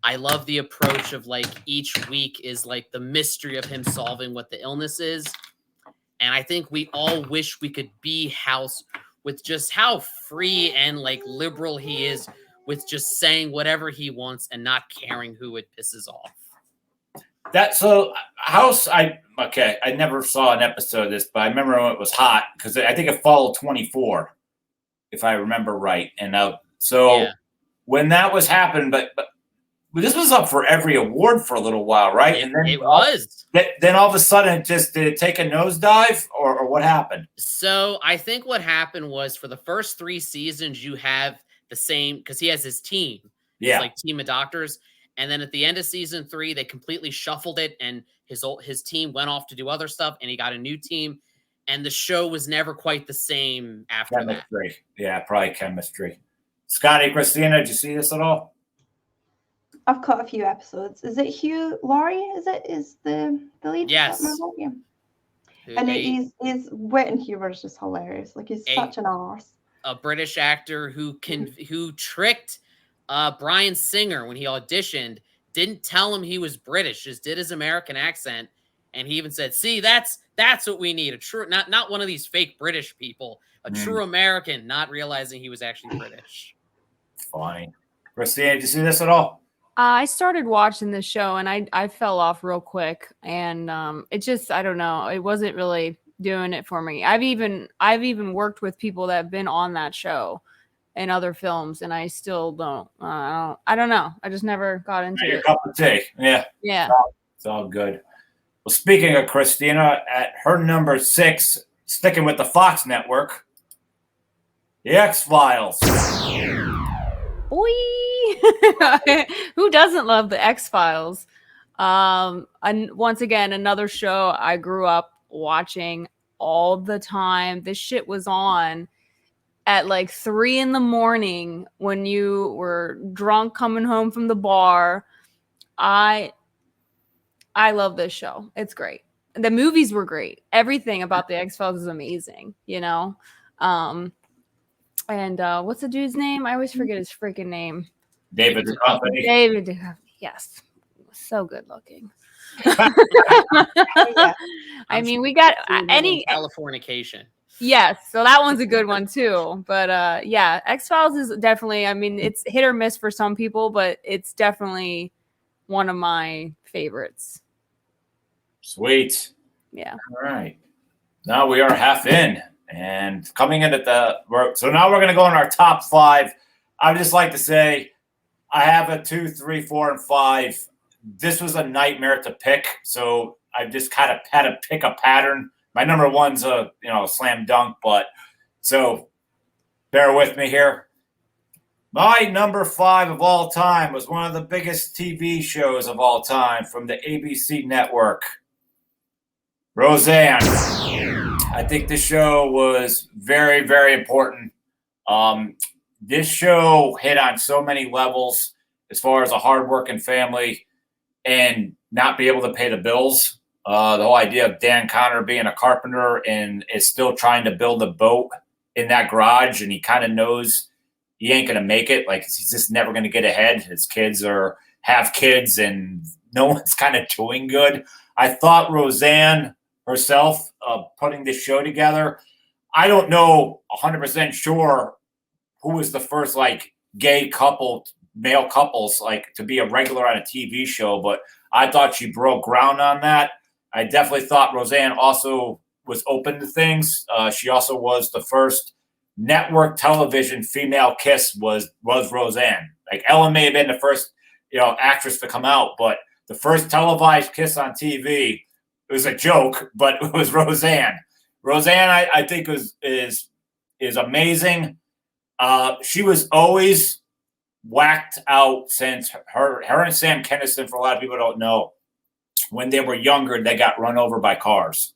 I love the approach of like each week is like the mystery of him solving what the illness is. And I think we all wish we could be House with just how free and like liberal he is with just saying whatever he wants and not caring who it pisses off. That's so House. I never saw an episode of this, but I remember when it was hot because I think it followed 24, if I remember right. And when that was happening, but this was up for every award for a little while, right? And then it was. Then all of a sudden, did it take a nosedive, or what happened? So I think what happened was for the first 3 seasons, you have the same because he has his team. Yeah, it's like team of doctors. And then at the end of season 3, they completely shuffled it, and his team went off to do other stuff, and he got a new team, and the show was never quite the same after chemistry. That. Yeah, probably chemistry. Scotty, Christina, did you see this at all? I've caught a few episodes. Is it Hugh Laurie? Is the lead? Yes. Yeah. And his wit and humor is just hilarious. Like he's such an arse. A British actor who tricked Bryan Singer when he auditioned, didn't tell him he was British, just did his American accent, and he even said, "See, that's what we need, a true not one of these fake British people, a true American," not realizing he was actually British. Funny. Christina, did you see this at all? I started watching this show and I fell off real quick, and it just, I don't know, it wasn't really doing it for me. I've even worked with people that have been on that show in other films, and I still don't. I don't know. I just never got into it. Your cup of tea. Yeah. Yeah. It's all good. Well, speaking of Christina, at her number 6, sticking with the Fox network, The X-Files. Boy. Who doesn't love the X-Files? And once again, another show I grew up watching all the time. This shit was on at like 3 a.m. when you were drunk coming home from the bar. I love this show. It's great. The movies were great. Everything about the X-Files is amazing, you know? And what's the dude's name? I always forget his freaking name. David Duchovny. David Duchovny. Yes. So good looking. I mean, we got any Californication. Yes, so that one's a good one too. But yeah, X-Files is definitely, I mean, it's hit or miss for some people, but it's definitely one of my favorites. Sweet. Yeah. All right. Now we are half in, and coming in at so now we're going to go on our top 5. I would just like to say I have a 2, 3, 4, and 5. This was a nightmare to pick, so I just kind of had to pick a pattern. My number 1's a slam dunk, but so bear with me here. My number 5 of all time was one of the biggest TV shows of all time from the ABC network, Roseanne. I think this show was very, very important. This show hit on so many levels as far as a hardworking family and not be able to pay the bills. The whole idea of Dan Connor being a carpenter and is still trying to build a boat in that garage, and he kind of knows he ain't going to make it. Like, he's just never going to get ahead. His kids have kids, and no one's kind of doing good. I thought Roseanne herself, putting this show together, I don't know 100% sure who was the first, like, gay couple, male couples, like, to be a regular on a TV show, but I thought she broke ground on that. I definitely thought Roseanne also was open to things. She also was the first network television female kiss was Roseanne. Like, Ellen may have been the first, actress to come out, but the first televised kiss on TV, it was a joke, but it was Roseanne. Roseanne, I think is amazing. She was always whacked out since her and Sam Kinison, for a lot of people who don't know, when they were younger, they got run over by cars,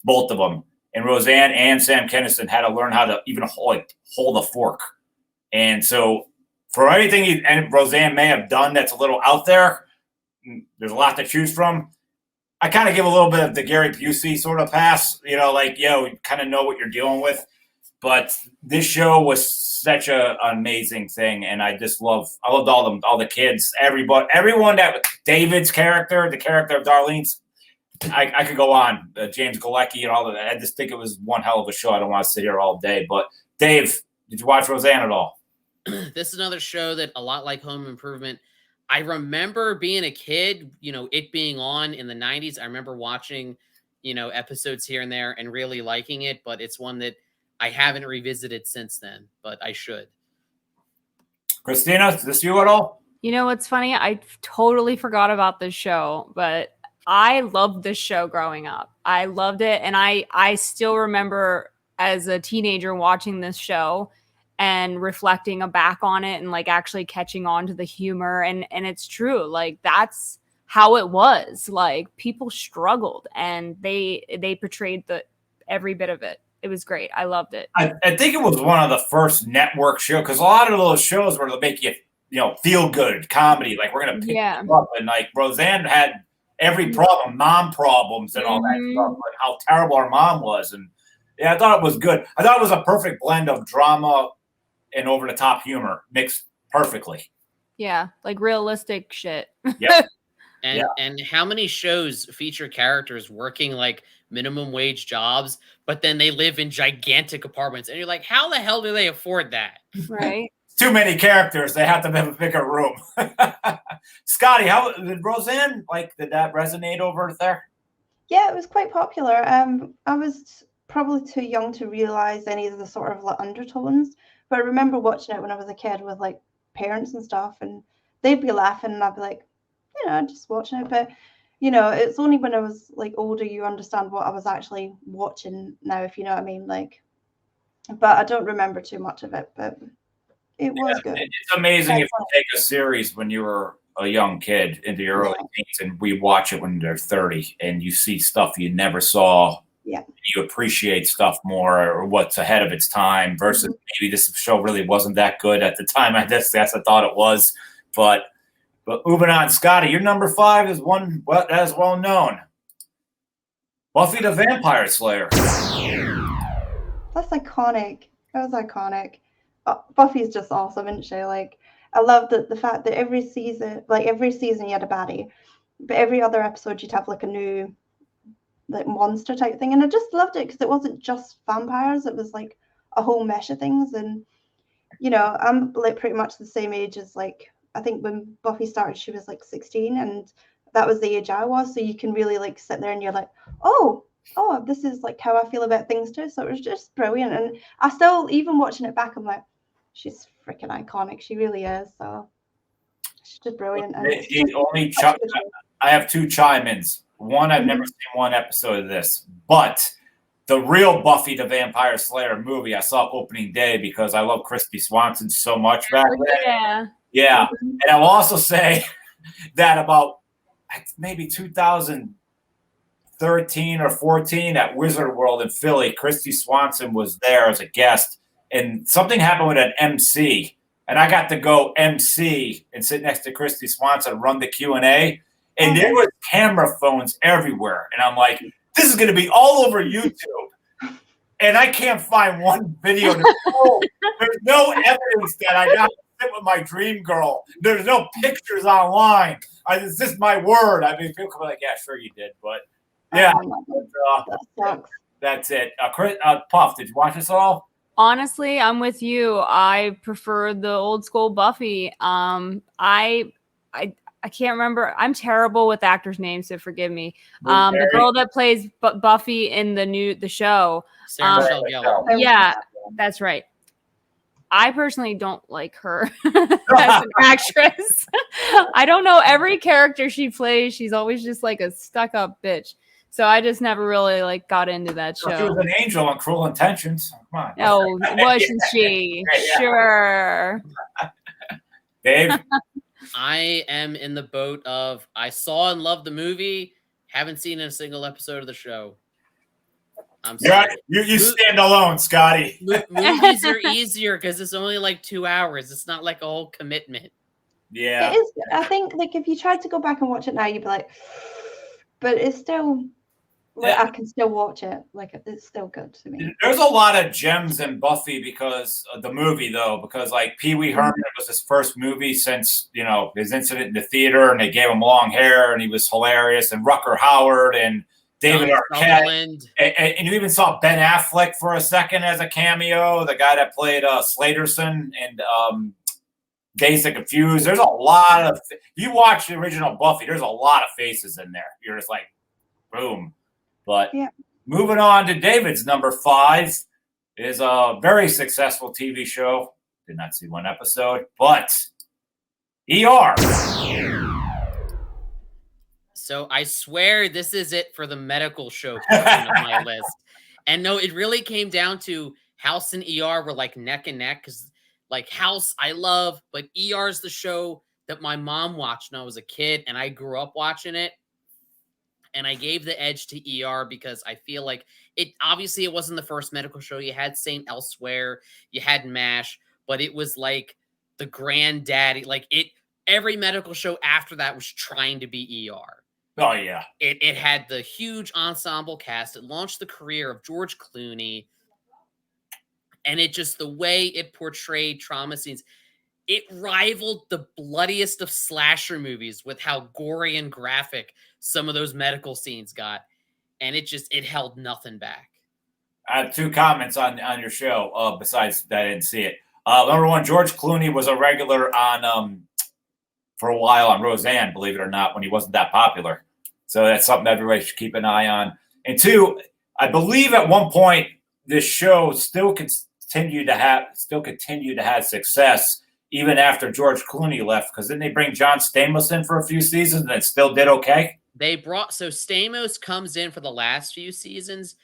both of them. And Roseanne and Sam Kinison had to learn how to even hold a fork. And so for anything Roseanne may have done that's a little out there, there's a lot to choose from. I kind of give a little bit of the Gary Busey sort of pass, you kind of know what you're dealing with. But this show was such an amazing thing, and I loved all the kids, everyone that David's character, the character of Darlene's. I could go on, James Galecki and all that. I just think it was one hell of a show. I don't want to sit here all day, but Dave, did you watch Roseanne at all? This is another show that, a lot like Home Improvement, I remember being a kid, it being on in the 90s. I remember watching, episodes here and there and really liking it, but it's one that I haven't revisited since then, but I should. Christina, is this you at all? You know what's funny? I totally forgot about this show, but I loved this show growing up. I loved it. And I still remember as a teenager watching this show and reflecting back on it and like actually catching on to the humor. And it's true. Like that's how it was. Like people struggled and they portrayed every bit of it. It was great. I loved it. I think it was one of the first network shows, because a lot of those shows where they'll make you, feel good comedy. Like we're going to pick you up. And like Roseanne had every problem, mom problems and all that stuff, like how terrible our mom was. And yeah, I thought it was good. I thought it was a perfect blend of drama and over the top humor mixed perfectly. Yeah, like realistic shit. Yep. And how many shows feature characters working like minimum wage jobs, but then they live in gigantic apartments, and you're like, how the hell do they afford that? Right. Too many characters. They have to have a bigger room. Scotty, how did Roseanne, did that resonate over there? Yeah, it was quite popular. I was probably too young to realize any of the sort of like undertones, but I remember watching it when I was a kid with like parents and stuff, and they'd be laughing and I'd be like, just watching it. But it's only when I was like older you understand what I was actually watching now, if you know what I mean. Like, but I don't remember too much of it, but it was good. It's amazing if you take a series when you were a young kid into your early teens and we watch it when they're 30 and you see stuff you never saw. Yeah. You appreciate stuff more, or what's ahead of its time versus maybe this show really wasn't that good at the time. I thought it was, but moving on, Scotty, your number 5 is one that is well known. Buffy the Vampire Slayer. That's iconic. That was iconic. Buffy's just awesome, isn't she? Like, I love the fact that every season you had a baddie, but every other episode you'd have like a new like monster type thing, and I just loved it because it wasn't just vampires; it was like a whole mesh of things. And I'm like pretty much the same age as like. I think when Buffy started, she was like 16, and that was the age I was. So you can really like sit there and you're like, oh, this is like how I feel about things too. So it was just brilliant. And I still, even watching it back, I'm like, she's freaking iconic. She really is. So she's just brilliant. And I have 2 chime-ins. One, I've never seen one episode of this, but the real Buffy the Vampire Slayer movie I saw opening day because I love Christy Swanson so much back then. Yeah. And I'll also say that about maybe 2013 or 14 at Wizard World in Philly, Christy Swanson was there as a guest, and something happened with an MC, and I got to go MC and sit next to Christy Swanson and run the Q&A, and there was camera phones everywhere, and I'm like, this is going to be all over YouTube. And I can't find one video. There's no evidence that I got sit with my dream girl. There's no pictures online. It's just my word. I mean, people come like, yeah, sure you did, but yeah, that's it. Puff, did you watch this all? Honestly, I'm with you. I prefer the old school Buffy. I can't remember. I'm terrible with actors' names, so forgive me. The girl that plays Buffy in the show. Sarah Michelle Gellar. Yeah, that's right. I personally don't like her as an actress. I don't know. Every character she plays, she's always just like a stuck-up bitch. So I just never really like got into that show. She was an angel on Cruel Intentions. Come on. Oh, wasn't she? Yeah. Sure. Dave? I am in the boat of I saw and loved the movie, haven't seen a single episode of the show. I'm sorry. You stand alone, Scotty. Movies are easier because it's only like 2 hours. It's not like a whole commitment. Yeah. It is. I think like if you tried to go back and watch it now, you'd be like, but it's still Like, I can still watch it. Like, it's still good to me. There's a lot of gems in Buffy because of the movie, though, because like Pee Wee Herman was his first movie since, you know, his incident in the theater, and they gave him long hair and he was hilarious, and Rucker Howard and David Arquette. And you even saw Ben Affleck for a second as a cameo, the guy that played Slaterson and Dazed and Confused. There's a lot of, you watch the original Buffy, there's a lot of faces in there. You're just like, boom. But yeah. Moving on to David's number 5 is a very successful TV show. Did not see one episode, but ER. So I swear this is it for the medical show portion of my list. And no, it really came down to House and ER were like neck and neck, because like House I love, but ER is the show that my mom watched when I was a kid, and I grew up watching it. And I gave the edge to ER because I feel like it, obviously it wasn't the first medical show. You had Saint Elsewhere, you had MASH, but it was like the granddaddy. Like every medical show after that was trying to be ER. Oh, yeah. It had the huge ensemble cast. It launched the career of George Clooney. And it just, the way it portrayed trauma scenes, it rivaled the bloodiest of slasher movies with how gory and graphic some of those medical scenes got. And it held nothing back. I have 2 comments on your show, besides that I didn't see it. Number 1, George Clooney was a regular on, for a while on Roseanne, believe it or not, when he wasn't that popular. So that's something everybody should keep an eye on. And 2, I believe at one point this show still continued to have success even after George Clooney left, because didn't they bring John Stamos in for a few seasons and it still did okay? So Stamos comes in for the last few seasons,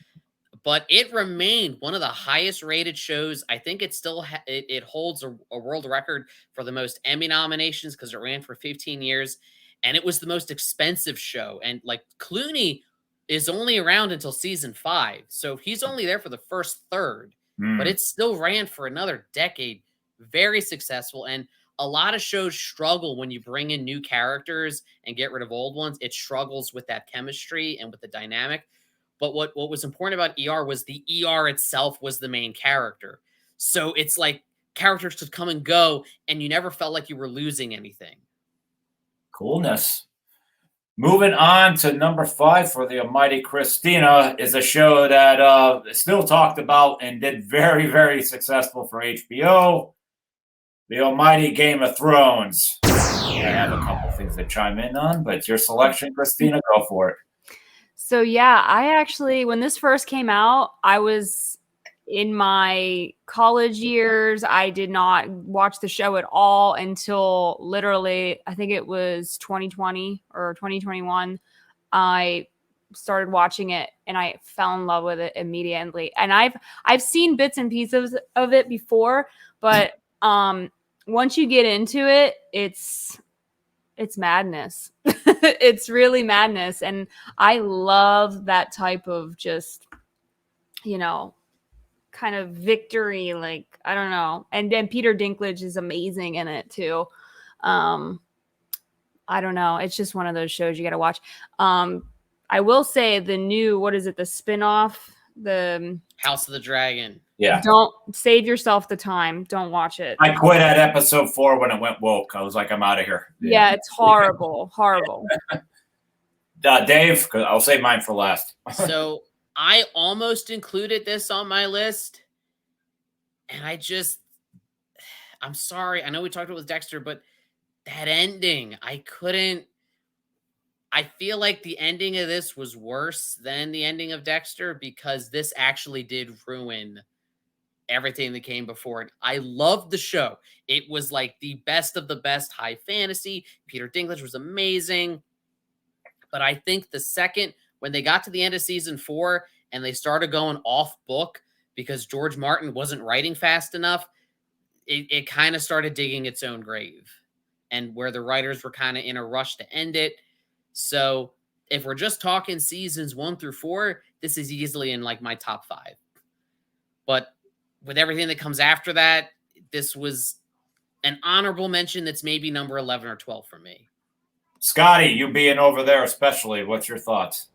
but it remained one of the highest rated shows. I think it still it holds a world record for the most Emmy nominations because it ran for 15 years, and it was the most expensive show. And like Clooney is only around until season 5, so he's only there for the first third, but it still ran for another decade. Very successful. And a lot of shows struggle when you bring in new characters and get rid of old ones. It struggles with that chemistry and with the dynamic. But what was important about ER was the ER itself was the main character. So it's like characters could come and go, and you never felt like you were losing anything. Coolness. Moving on to number 5 for the almighty Christina is a show that still talked about and did very, very successful for HBO. The almighty Game of Thrones. I have a couple things to chime in on, but it's your selection, Christina. Go for it. So yeah, I actually, when this first came out, I was in my college years. I did not watch the show at all until literally, I think it was 2020 or 2021. I started watching it and I fell in love with it immediately. And I've seen bits and pieces of it before, but once you get into it, it's madness. It's really madness. And I love that type of just, you know, kind of victory. Like, I don't know. And then Peter Dinklage is amazing in it too. I don't know. It's just one of those shows you got to watch. I will say the new, what is it? The spinoff, the House of the Dragon. Yeah. Don't save yourself the time. Don't watch it. I quit at episode 4 when it went woke. I was like, I'm out of here. Yeah, it's horrible. Horrible. Dave, I'll save mine for last. So I almost included this on my list. And I'm sorry. I know we talked about it with Dexter, but that ending, I feel like the ending of this was worse than the ending of Dexter because this actually did ruin everything that came before it. I loved the show. It was like the best of the best high fantasy. Peter Dinklage was amazing. But I think the second, when they got to the end of season 4 and they started going off book because George Martin wasn't writing fast enough, it kind of started digging its own grave. And where the writers were kind of in a rush to end it. So if we're just talking seasons 1 through 4, this is easily in like my top 5. But with everything that comes after that, this was an honorable mention that's maybe number 11 or 12 for me. Scotty, you being over there especially, what's your thoughts?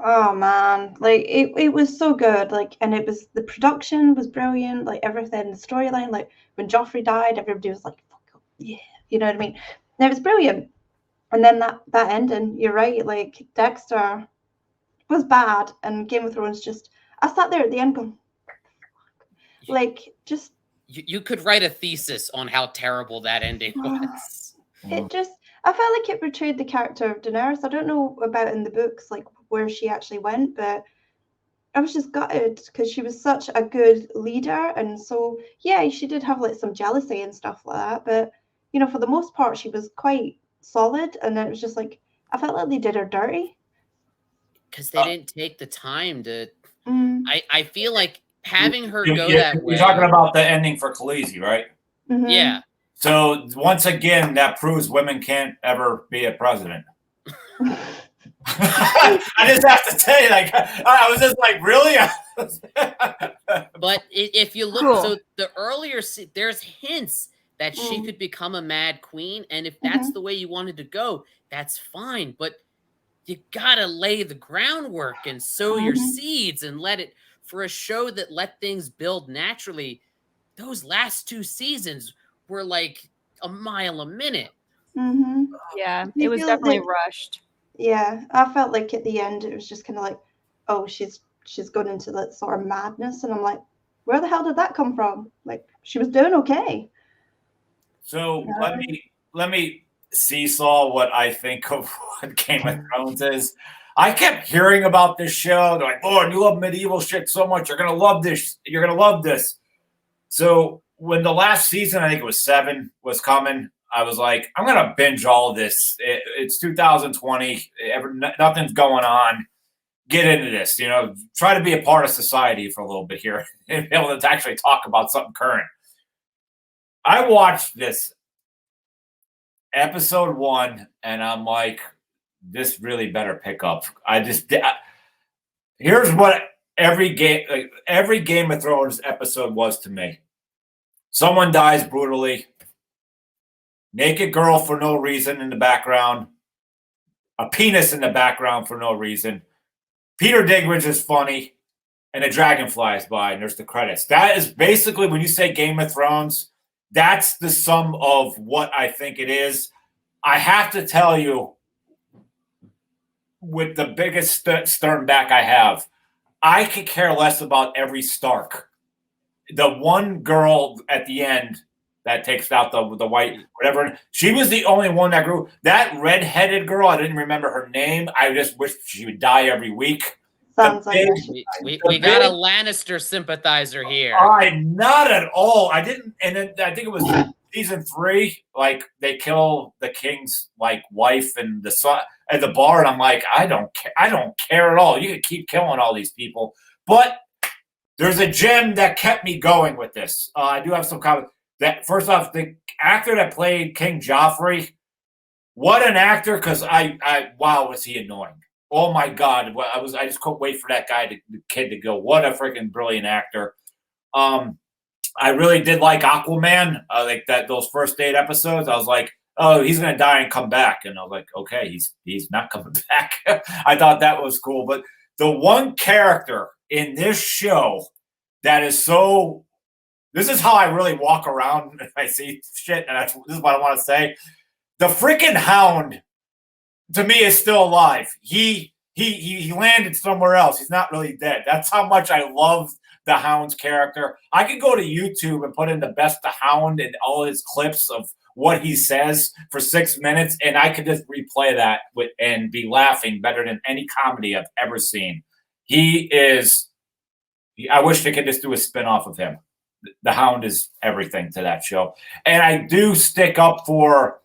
Oh man, like it was so good. Like, and it was, the production was brilliant. Like everything, the storyline. Like when Joffrey died, everybody was like, "Fuck yeah," you know what I mean? And it was brilliant. And then that ending, you're right. Like Dexter was bad, and Game of Thrones just. I sat there at the end going, like, just You could write a thesis on how terrible that ending was. it just. I felt like it portrayed the character of Daenerys. I don't know about in the books, like where she actually went, but I was just gutted because she was such a good leader, and so yeah, she did have like some jealousy and stuff like that, but you know, for the most part, she was quite solid, and it was just like I felt like they did her dirty. Because they didn't take the time to. Mm, I feel like having her You- go you- that way. You're talking about the ending for Khaleesi, right? mhm. Yeah. So once again, that proves women can't ever be a president. I just have to say, like, I was just like, really? But if you look, Cool. so the earlier, there's hints that she could become a mad queen. And if that's the way you wanted to go, that's fine. But you gotta lay the groundwork and sow your seeds and let it, for a show that let things build naturally. Those last 2 seasons were like a mile a minute. Mhm. Yeah, You it was feel definitely like- rushed. Yeah, I felt like at the end it was just kind of like, oh, she's gone into that sort of madness, and I'm like, where the hell did that come from? Like, she was doing okay. So let me seesaw what I think of what Game of Thrones is. I kept hearing about this show. They're like, "Lord, you love medieval shit so much. You're gonna love this. You're gonna love this." So when the last season, I think it was 7, was coming, I was like, I'm gonna binge all of this. It's 2020. Nothing's going on. Get into this. You know, try to be a part of society for a little bit here and be able to actually talk about something current. I watched this episode 1, and I'm like, this really better pick up. Here's what every Game of Thrones episode was to me. Someone dies brutally. Naked girl for no reason in the background. A penis in the background for no reason. Peter Dinklage is funny, and a dragon flies by, and there's the credits. That is basically, when you say Game of Thrones, that's the sum of what I think it is. I have to tell you, with the biggest stern back I have, I could care less about every Stark. The one girl at the end that takes out the white, whatever, she was the only one that grew. That redheaded girl, I didn't remember her name. I just wish she would die every week. Sounds like We got a Lannister sympathizer here. Not at all. I didn't, and then I think it was season 3. Like, they kill the king's like wife and the son at the bar, and I'm like, I don't care at all. You can keep killing all these people, but there's a gem that kept me going with this. I do have some comments. That first off, the actor that played King Joffrey, what an actor! Because wow, was he annoying. Oh my God, I just couldn't wait for that the kid to go. What a freaking brilliant actor. I really did like Aquaman. Like those first 8 episodes, I was like, oh, he's gonna die and come back, and I was like, okay, he's not coming back. I thought that was cool, but the one character in this show that is so. This is how I really walk around if I see shit, and this is what I want to say. The freaking Hound, to me, is still alive. He landed somewhere else. He's not really dead. That's how much I love the Hound's character. I could go to YouTube and put in the best the Hound and all his clips of what he says for 6 minutes, and I could just replay that and be laughing better than any comedy I've ever seen. He is. I wish they could just do a spinoff of him. The Hound is everything to that show. And I do stick up for,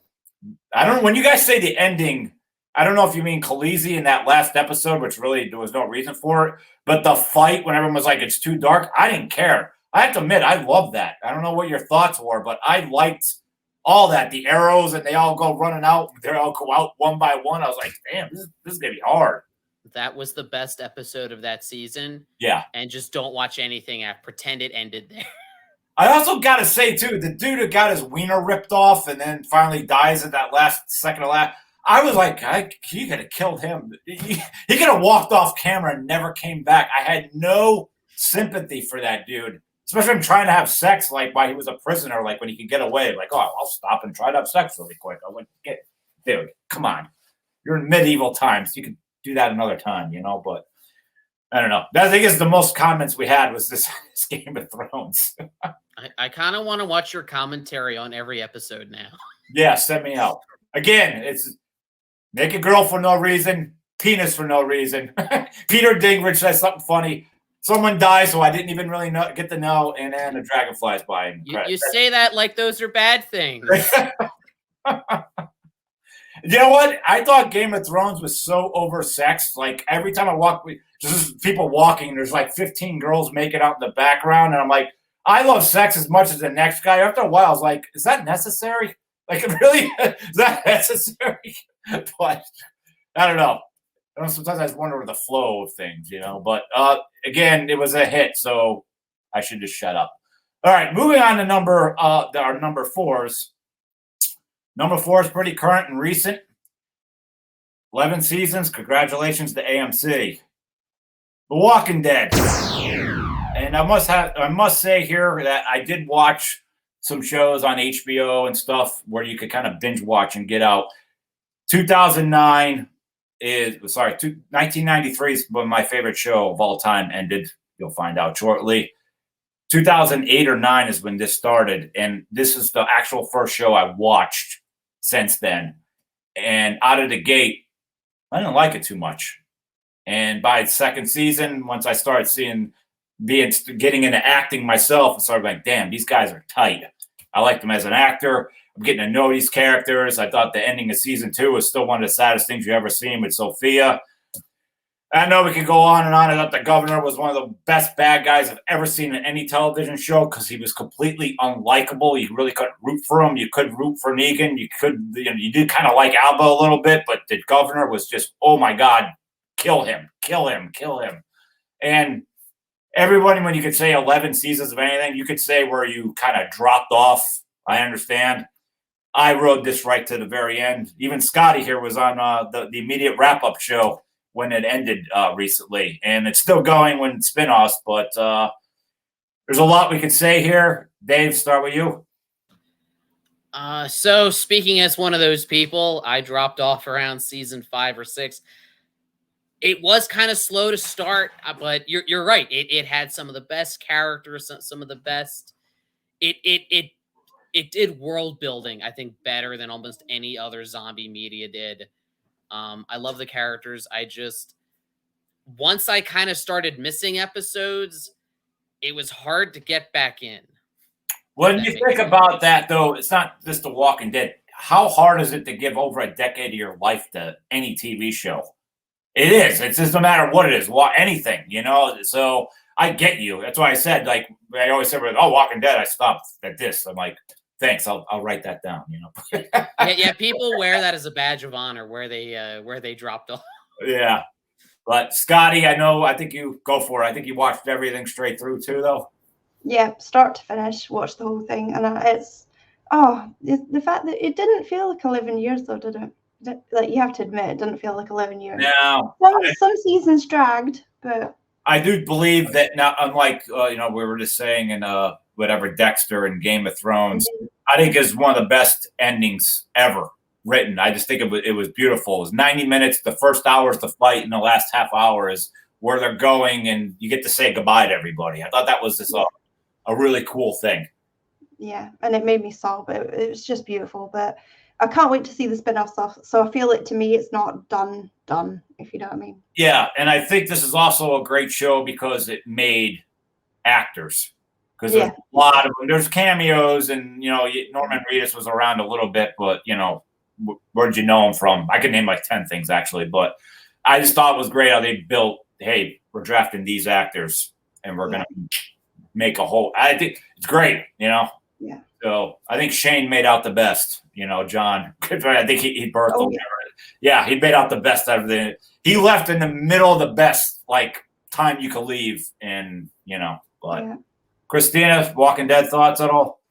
I don't know, when you guys say the ending, I don't know if you mean Khaleesi in that last episode, which really there was no reason for it, but the fight when everyone was like, it's too dark, I didn't care. I have to admit, I love that. I don't know what your thoughts were, but I liked all that. The arrows, and they all go running out. They all go out one by one. I was like, damn, this is going to be hard. That was the best episode of that season. Yeah. And just don't watch anything. Pretend it ended there. I also got to say, too, the dude who got his wiener ripped off and then finally dies at that last second of last, I was like, he could have killed him. He could have walked off camera and never came back. I had no sympathy for that dude, especially him trying to have sex, like while he was a prisoner, like when he could get away. Like, oh, I'll stop and try to have sex really quick. I went, dude, come on. You're in medieval times. You could do that another time, you know, but I don't know. I think is the most comments we had was this Game of Thrones. I kind of want to watch your commentary on every episode now. Yeah, send me out. Again, it's naked girl for no reason, penis for no reason. Peter Dinklage says something funny. Someone dies who I didn't even really get to know, and then a dragon flies by. You say that like those are bad things. You know what? I thought Game of Thrones was so oversexed. Like every time I walk, just people walking, there's like 15 girls making out in the background, and I'm like, I love sex as much as the next guy. After a while, I was like, is that necessary? Like, really, is that necessary? But I don't know. Sometimes I just wonder the flow of things, you know. But again, it was a hit, so I should just shut up. All right, moving on to our number fours. Number 4 is pretty current and recent. 11 seasons. Congratulations to AMC. The Walking Dead. And I must say here that I did watch some shows on HBO and stuff where you could kind of binge watch and get out. 1993 is when my favorite show of all time ended. You'll find out shortly. 2008 or 9 is when this started, and this is the actual first show I watched since then. And out of the gate, I didn't like it too much. And by the second season, once I started getting into acting myself, I started like, damn, these guys are tight. I like them as an actor. I'm getting to know these characters. I thought the ending of season 2 was still one of the saddest things you ever seen with Sophia. I know we could go on and on. I thought the governor was one of the best bad guys I've ever seen in any television show because he was completely unlikable. You really couldn't root for him. You could root for Negan. You did kind of like Alba a little bit, but the governor was just, oh my God, kill him, kill him, kill him. And everybody, when you could say 11 seasons of anything, you could say where you kind of dropped off. I understand. I rode this right to the very end. Even Scotty here was on the immediate wrap-up show when it ended recently, and it's still going when spinoffs, but there's a lot we could say here. Dave, start with you. So speaking as one of those people, I dropped off around season 5 or 6. It was kind of slow to start, but you're right. It had some of the best characters, some of the best. It did world building, I think, better than almost any other zombie media did. I love the characters. Once I kind of started missing episodes, it was hard to get back in. When you think about that, though, it's not just The Walking Dead. How hard is it to give over a decade of your life to any TV show? It is. It's just no matter what it is, anything, you know? So I get you. That's why I said, like, I always said, oh, Walking Dead, I stopped at this. I'm like, thanks. I'll write that down, you know? yeah. People wear that as a badge of honor where they dropped off. Yeah. But Scotty, I think you go for it. I think you watched everything straight through too, though. Yeah, start to finish, watched the whole thing. And it's the fact that it didn't feel like 11 years, though, did it? Like, you have to admit, it didn't feel like 11 years. No. Some seasons dragged, but I do believe that now, unlike, we were just saying in whatever Dexter and Game of Thrones, I think is one of the best endings ever written. I just think it was beautiful. It was 90 minutes. The first hour is the fight, and the last half hour is where they're going, and you get to say goodbye to everybody. I thought that was just a really cool thing. Yeah, and it made me sob. It was just beautiful, but I can't wait to see the spin-off stuff. So I feel like, to me, it's not done, if you know what I mean. Yeah, and I think this is also a great show because it made actors. Because there's a lot of them. There's cameos, and, Norman Reedus was around a little bit, but, where'd you know him from? I could name like 10 things, actually. But I just thought it was great how they built, hey, we're drafting these actors, and we're going to make a whole – I think it's great, Yeah. So I think Shane made out the best, John. I think he birthed them. Yeah, he made out the best out of the – he left in the middle of the best, like, time you could leave, and, but – Christina, Walking Dead thoughts at all?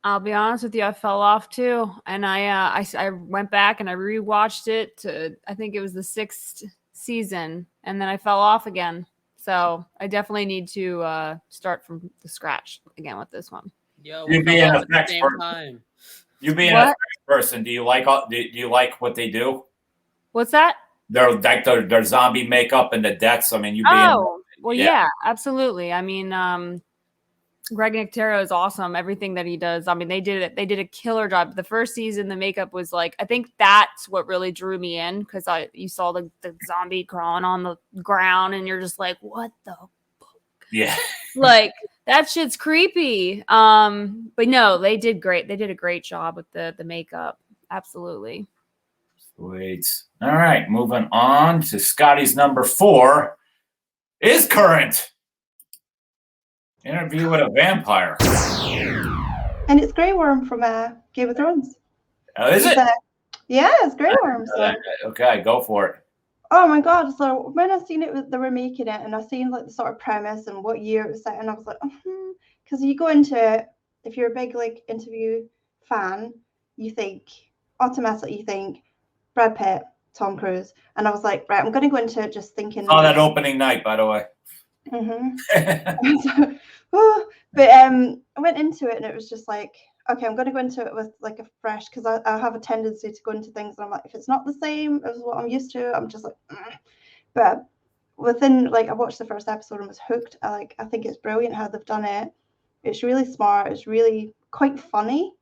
I'll be honest with you, I fell off too, and I went back and I rewatched it to, I think it was the 6th season, and then I fell off again. So I definitely need to start from the scratch again with this one. Yo, You we being fell an off at the effects same person, time. you being an effects person, do you like what they do? What's that? Their zombie makeup and the deaths. I mean, you being well, yeah, absolutely. I mean, Greg Nicotero is awesome. Everything that he does. I mean, they did a killer job. The first season, the makeup was like, I think that's what really drew me in, because you saw the zombie crawling on the ground, and you're just like, what the fuck? Yeah. Like, that shit's creepy. But no, they did great. They did a great job with the makeup. Absolutely. Sweet. All right, moving on to Scotty's number 4 is current. Interview with a Vampire. And it's Grey Worm from Game of Thrones. Oh, is it? Yeah, it's Grey Worm. So. Okay, go for it. Oh my god! So when I seen it, they were making it, and I seen like the sort of premise and what year it was set, and I was like, because you go into it, if you're a big like interview fan, you automatically think Brad Pitt, Tom Cruise, and I was like, right, I'm gonna go into it just thinking. Oh, that opening night, by the way. But I went into it, and it was just like, okay, I'm going to go into it with like a fresh, because I have a tendency to go into things and I'm like, if it's not the same as what I'm used to, I'm just like, But within, like, I watched the first episode and was hooked. I think it's brilliant how they've done it. It's really smart. It's really quite funny,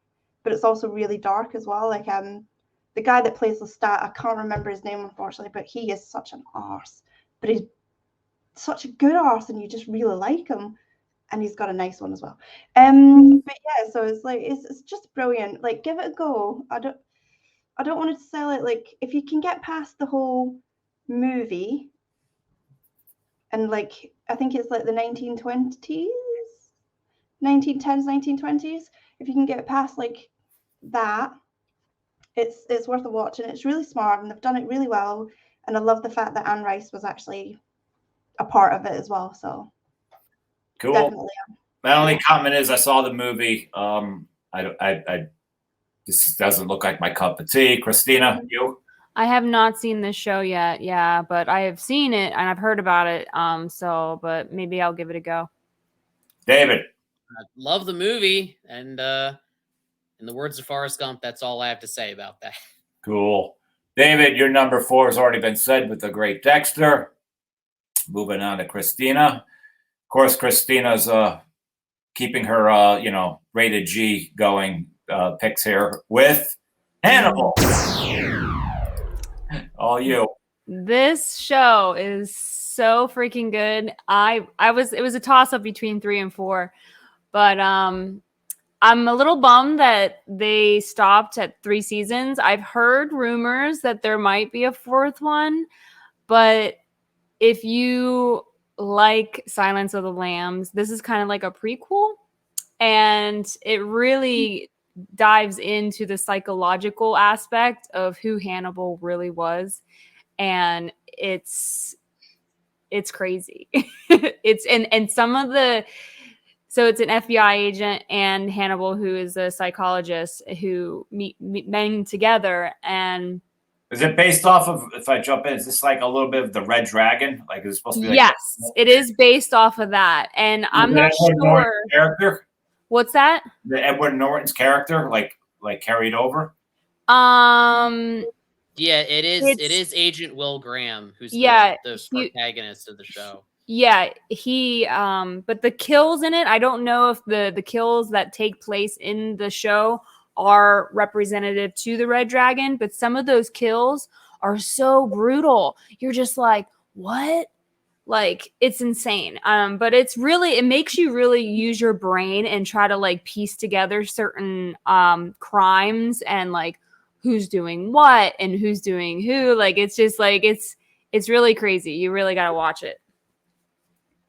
but it's also really dark as well. Like, the guy that plays Lestat, I can't remember his name, unfortunately, but he is such an arse. But he's such a good arse, and you just really like him. And he's got a nice one as well. But yeah, so it's like it's just brilliant. Like, give it a go. I don't want to sell it. Like, if you can get past the whole movie, and like I think it's like the 1920s, 1910s, 1920s. If you can get past like that, it's worth a watch, and it's really smart, and they've done it really well. And I love the fact that Anne Rice was actually a part of it as well. So. Cool. Definitely. My only comment is I saw the movie. This doesn't look like my cup of tea. Christina, you? I have not seen this show yet. Yeah, but I have seen it and I've heard about it. But maybe I'll give it a go. David. I love the movie, and in the words of Forrest Gump, that's all I have to say about that. Cool. David, your number 4 has already been said with the great Dexter. Moving on to Christina. Of course, Christina's keeping her, rated G going picks here with Hannibal. All you. This show is so freaking good. It was a toss up between 3 and 4, but I'm a little bummed that they stopped at 3 seasons. I've heard rumors that there might be a 4th one, but if you like Silence of the Lambs, this is kind of like a prequel, and it really dives into the psychological aspect of who Hannibal really was, and it's crazy. And some of the, so it's an FBI agent and Hannibal, who is a psychologist, who meet men together. And is it based off of, if I jump in, is this like a little bit of the Red Dragon? Like, is it supposed to be like, yes, it is based off of that. And I'm not sure. Character? What's that? The Edward Norton's character, like carried over? Yeah, it is Agent Will Graham, who's the protagonist of the show. Yeah, but the kills in it, I don't know if the kills that take place in the show are representative to the Red Dragon, but some of those kills are so brutal. You're just like, what? Like, it's insane. But it makes you really use your brain and try to like piece together certain crimes and like who's doing what and who's doing who. Like, it's just like it's really crazy. You really got to watch it.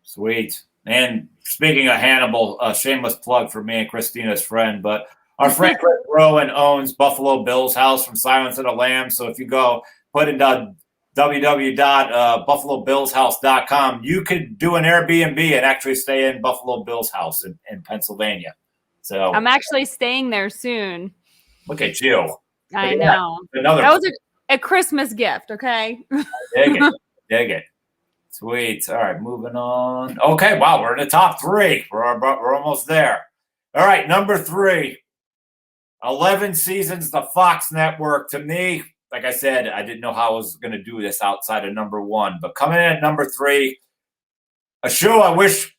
Sweet. And speaking of Hannibal, a shameless plug for me and Christina's friend, but our friend Chris Rowan owns Buffalo Bill's house from Silence of the Lambs. So if you go put in www.buffalobillshouse.com, you could do an Airbnb and actually stay in Buffalo Bill's house in Pennsylvania. So I'm actually staying there soon. look at you. I Look at that. know. Another That was a Christmas gift, okay? dig it. Dig it. Sweet. All right, moving on. Okay, wow, we're in the top 3. We're almost there. All right, number 3. 11 seasons, the Fox Network. To me, like I said, I didn't know how I was going to do this outside of number 1. But coming in at number 3, a show I wish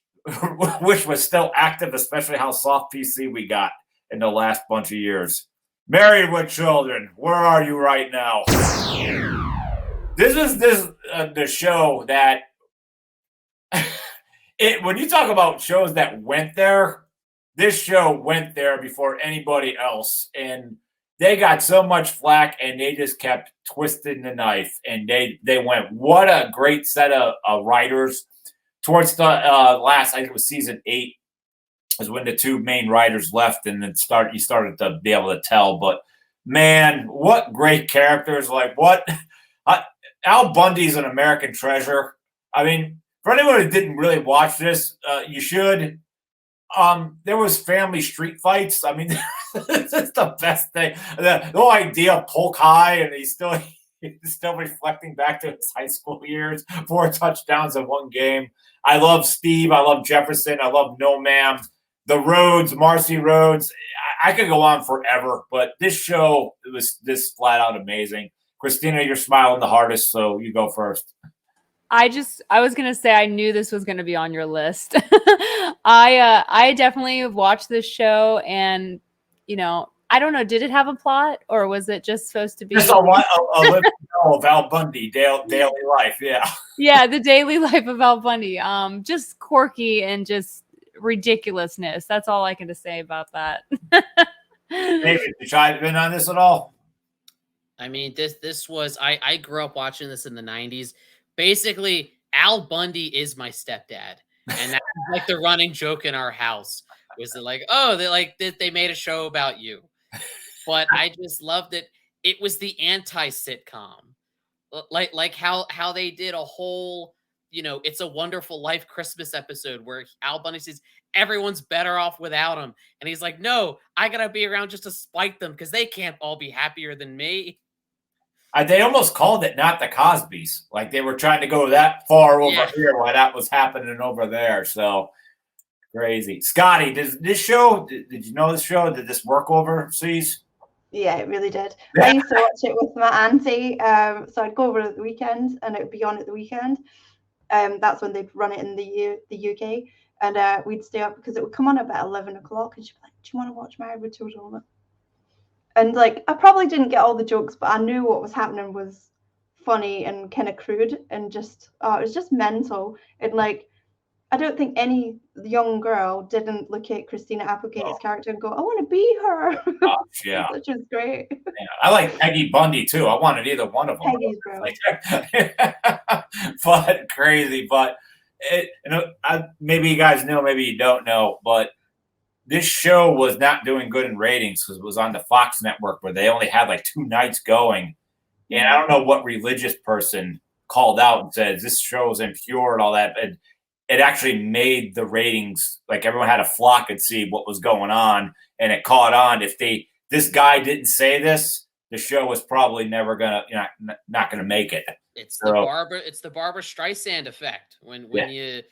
was still active, especially how soft PC we got in the last bunch of years. Married with Children. Where are you right now? This is the show that when you talk about shows that went there, this show went there before anybody else, and they got so much flack, and they just kept twisting the knife, and they went. What a great set of writers. Towards the last, I think it was season 8, is when the 2 main writers left, and then you started to be able to tell. But man, what great characters! Like what. Al Bundy's an American treasure. I mean, for anyone who didn't really watch this, you should. There was family street fights. I mean, this is the best thing. The whole idea of Polk High, and he's still reflecting back to his high school years. 4 touchdowns in 1 game. I love Steve. I love Jefferson. I love No Ma'am. The Rhodes, Marcy Rhodes. I could go on forever, but this show was this flat out amazing. Christina, you're smiling the hardest, so you go first. I was gonna say I knew this was gonna be on your list. I definitely watched this show, and I don't know, did it have a plot, or was it just supposed to be just a living of Al Bundy, daily life? Yeah. Yeah, the daily life of Al Bundy. Just quirky and just ridiculousness. That's all I can say about that. David, did you try to been on this at all? I mean, this was I grew up watching this in the 90s. Basically, Al Bundy is my stepdad, and that's like the running joke in our house. Was it like, oh, they made a show about you? But I just loved it. It was the anti-sitcom, like how they did a whole, It's a Wonderful Life Christmas episode where Al Bundy says everyone's better off without him, and he's like, no, I gotta be around just to spite them because they can't all be happier than me. They almost called it Not the Cosbys. Like they were trying to go that far over here while that was happening over there. So crazy. Scotty, did you know this show? Did this work overseas? Yeah, it really did. I used to watch it with my auntie. So I'd go over at the weekend, and it would be on at the weekend. That's when they'd run it in the UK. And we'd stay up because it would come on about 11 o'clock. And she'd be like, do you want to watch Married with Children? And like, I probably didn't get all the jokes, but I knew what was happening was funny and kind of crude, and just it was just mental. And like, I don't think any young girl didn't look at Christina Applegate's character and go, I want to be her. Gosh, yeah. Which is great. Yeah, I like Peggy Bundy too. I wanted either one of them. Peggy's brilliant. But crazy. But maybe you guys know, maybe you don't know, but this show was not doing good in ratings because it was on the Fox network where they only had like 2 nights going. And I don't know what religious person called out and said, this show is impure and all that. And it actually made the ratings, like everyone had to flock and see what was going on. And it caught on. If this guy didn't say this, the show was probably never not gonna make it. It's the Barbara Streisand effect when you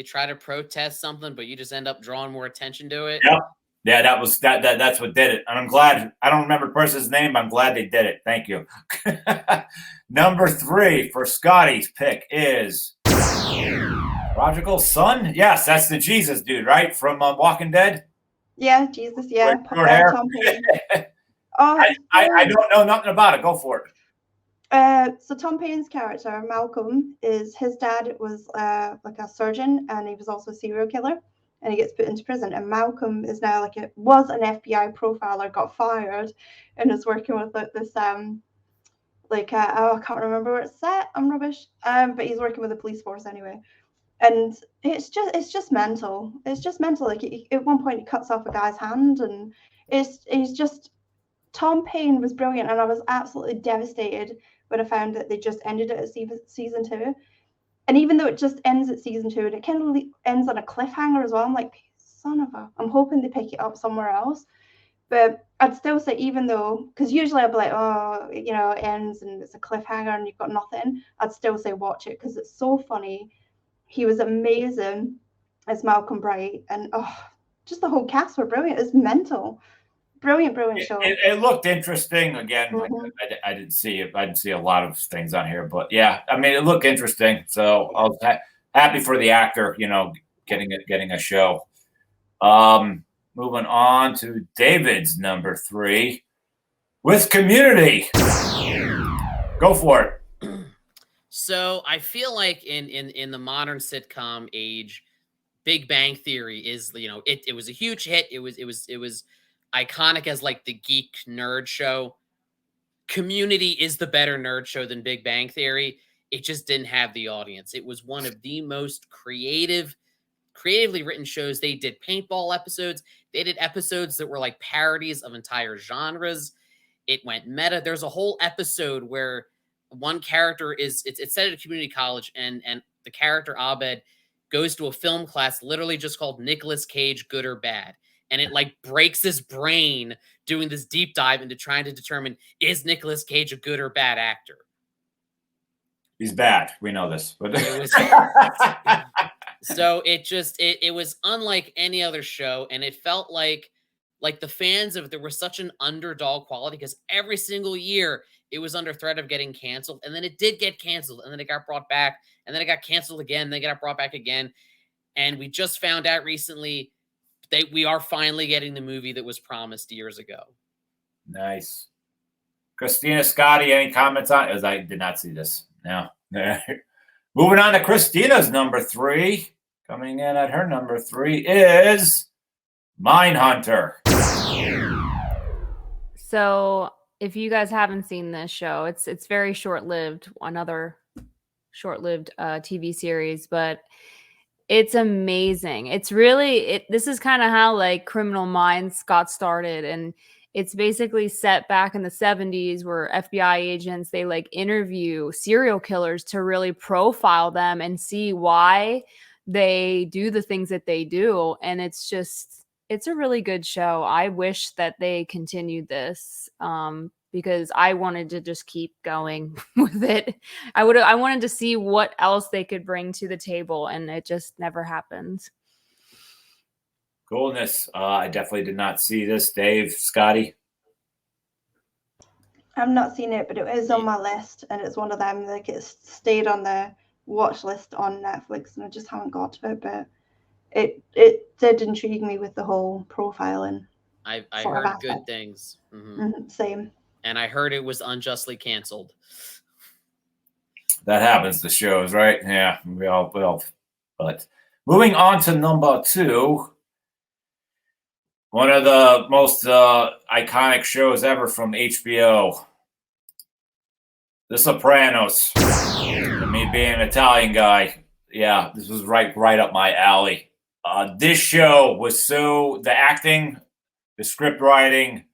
try to protest something, but you just end up drawing more attention to it. Yep. Yeah, that's what did it. And I'm glad, I don't remember the person's name, but I'm glad they did it. Thank you. Number 3 for Scotty's pick is Prodigal Son. Yes, that's the Jesus dude, right? From Walking Dead. Yeah, Jesus, yeah. Short hair. I don't know nothing about it. Go for it. So Tom Payne's character, Malcolm, his dad was like a surgeon, and he was also a serial killer, and he gets put into prison. And Malcolm is now was an FBI profiler, got fired, and is working with this I can't remember where it's set. I'm rubbish. But he's working with the police force anyway. And it's just mental. It's just mental. Like at one point he cuts off a guy's hand, and he's just, Tom Payne was brilliant, and I was absolutely devastated when I found that they just ended it at season 2. And even though it just ends at season 2, and it kind of ends on a cliffhanger as well, I'm like, son of a, I'm hoping they pick it up somewhere else. But I'd still say, even though, because usually I'd be like, oh, you know, it ends and it's a cliffhanger and you've got nothing, I'd still say watch it because it's so funny. He was amazing as Malcolm Bright, and just the whole cast were brilliant. It's mental. Brilliant show. It looked interesting. Again, I didn't see it. I didn't see a lot of things on here, but yeah, I mean, it looked interesting. So I was happy for the actor, you know, getting a show. Moving on to David's number 3 with Community. Go for it. So I feel like in the modern sitcom age, Big Bang Theory is, you know, it was a huge hit. It was iconic as like the geek nerd show. Community is the better nerd show than Big Bang Theory. It just didn't have the audience. It was one of the most creatively written shows. They did paintball episodes. They did episodes that were like parodies of entire genres. It went meta. There's a whole episode where one character it's set at a community college, and the character Abed goes to a film class literally just called Nicolas Cage, Good or Bad. And it like breaks his brain doing this deep dive into trying to determine, is Nicolas Cage a good or bad actor? He's bad. We know this. But so it was unlike any other show, and it felt like the fans of it, there was such an underdog quality because every single year it was under threat of getting canceled, and then it did get canceled, and then it got brought back, and then it got canceled again, then it got brought back again. And we just found out recently that we are finally getting the movie that was promised years ago. Nice. Christina, Scotty, any comments on it? As I did not see this. No. Moving on to Christina's number 3. Coming in at her number 3 is Mindhunter. So if you guys haven't seen this show, it's very short-lived, another short-lived TV series, but it's amazing. It's really, this is kind of how like Criminal Minds got started. And it's basically set back in the 70s where FBI agents, they like interview serial killers to really profile them and see why they do the things that they do. And it's a really good show. I wish that they continued this because I wanted to just keep going with it. I wanted to see what else they could bring to the table, and it just never happened. Coolness. I definitely did not see this. Dave, Scotty? I've not seen it, but it is on my list, and it's one of them, like, it's stayed on the watch list on Netflix, and I just haven't got to it, but it did intrigue me with the whole profiling. I heard good things. Mm-hmm, same. And I heard it was unjustly canceled. That happens to shows, right? Yeah, we all will. But moving on to number 2, one of the most iconic shows ever from HBO, The Sopranos. And me being an Italian guy, yeah, this was right up my alley. This show was the acting, the script writing,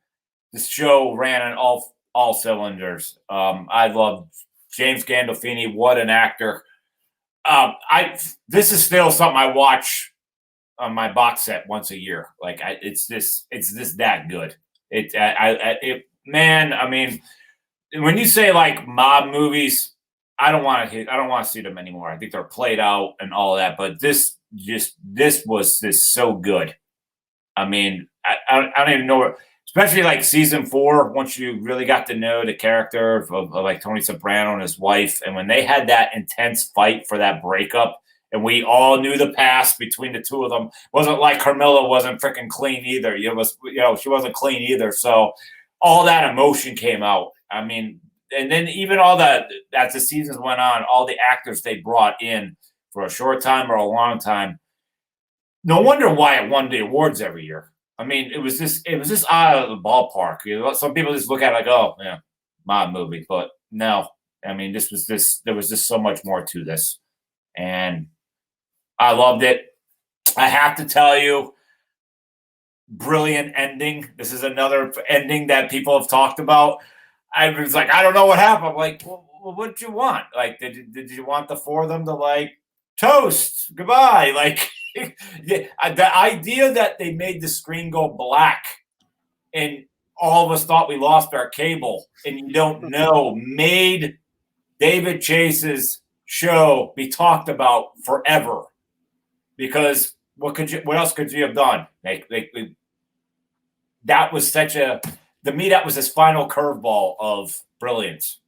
this show ran on all cylinders. I love James Gandolfini. What an actor! This is still something I watch on my box set once a year. Like it's that good. Man. I mean, when you say like mob movies, I don't want to see them anymore. I think they're played out and all that. But this was so good. I mean, I don't even know. Especially like season 4, once you really got to know the character of like Tony Soprano and his wife, and when they had that intense fight for that breakup, and we all knew the past between the two of them. Wasn't like Carmilla wasn't freaking clean either. She wasn't clean either. So all that emotion came out. I mean, and then even all that as the seasons went on, all the actors they brought in for a short time or a long time. No wonder why it won the awards every year. I mean, it was just out of the ballpark. Some people just look at it like, oh, yeah, mob movie, but no. I mean, there was just so much more to this, and I loved it. I have to tell you, brilliant ending. This is another ending that people have talked about. I was like, I don't know what happened. I'm like, well, what did you want? Like, did you want the 4 of them to like toast goodbye? Like, The idea that they made the screen go black and all of us thought we lost our cable and you don't know made David Chase's show be talked about forever. Because what else could you have done? That was to me, that was his final curveball of brilliance.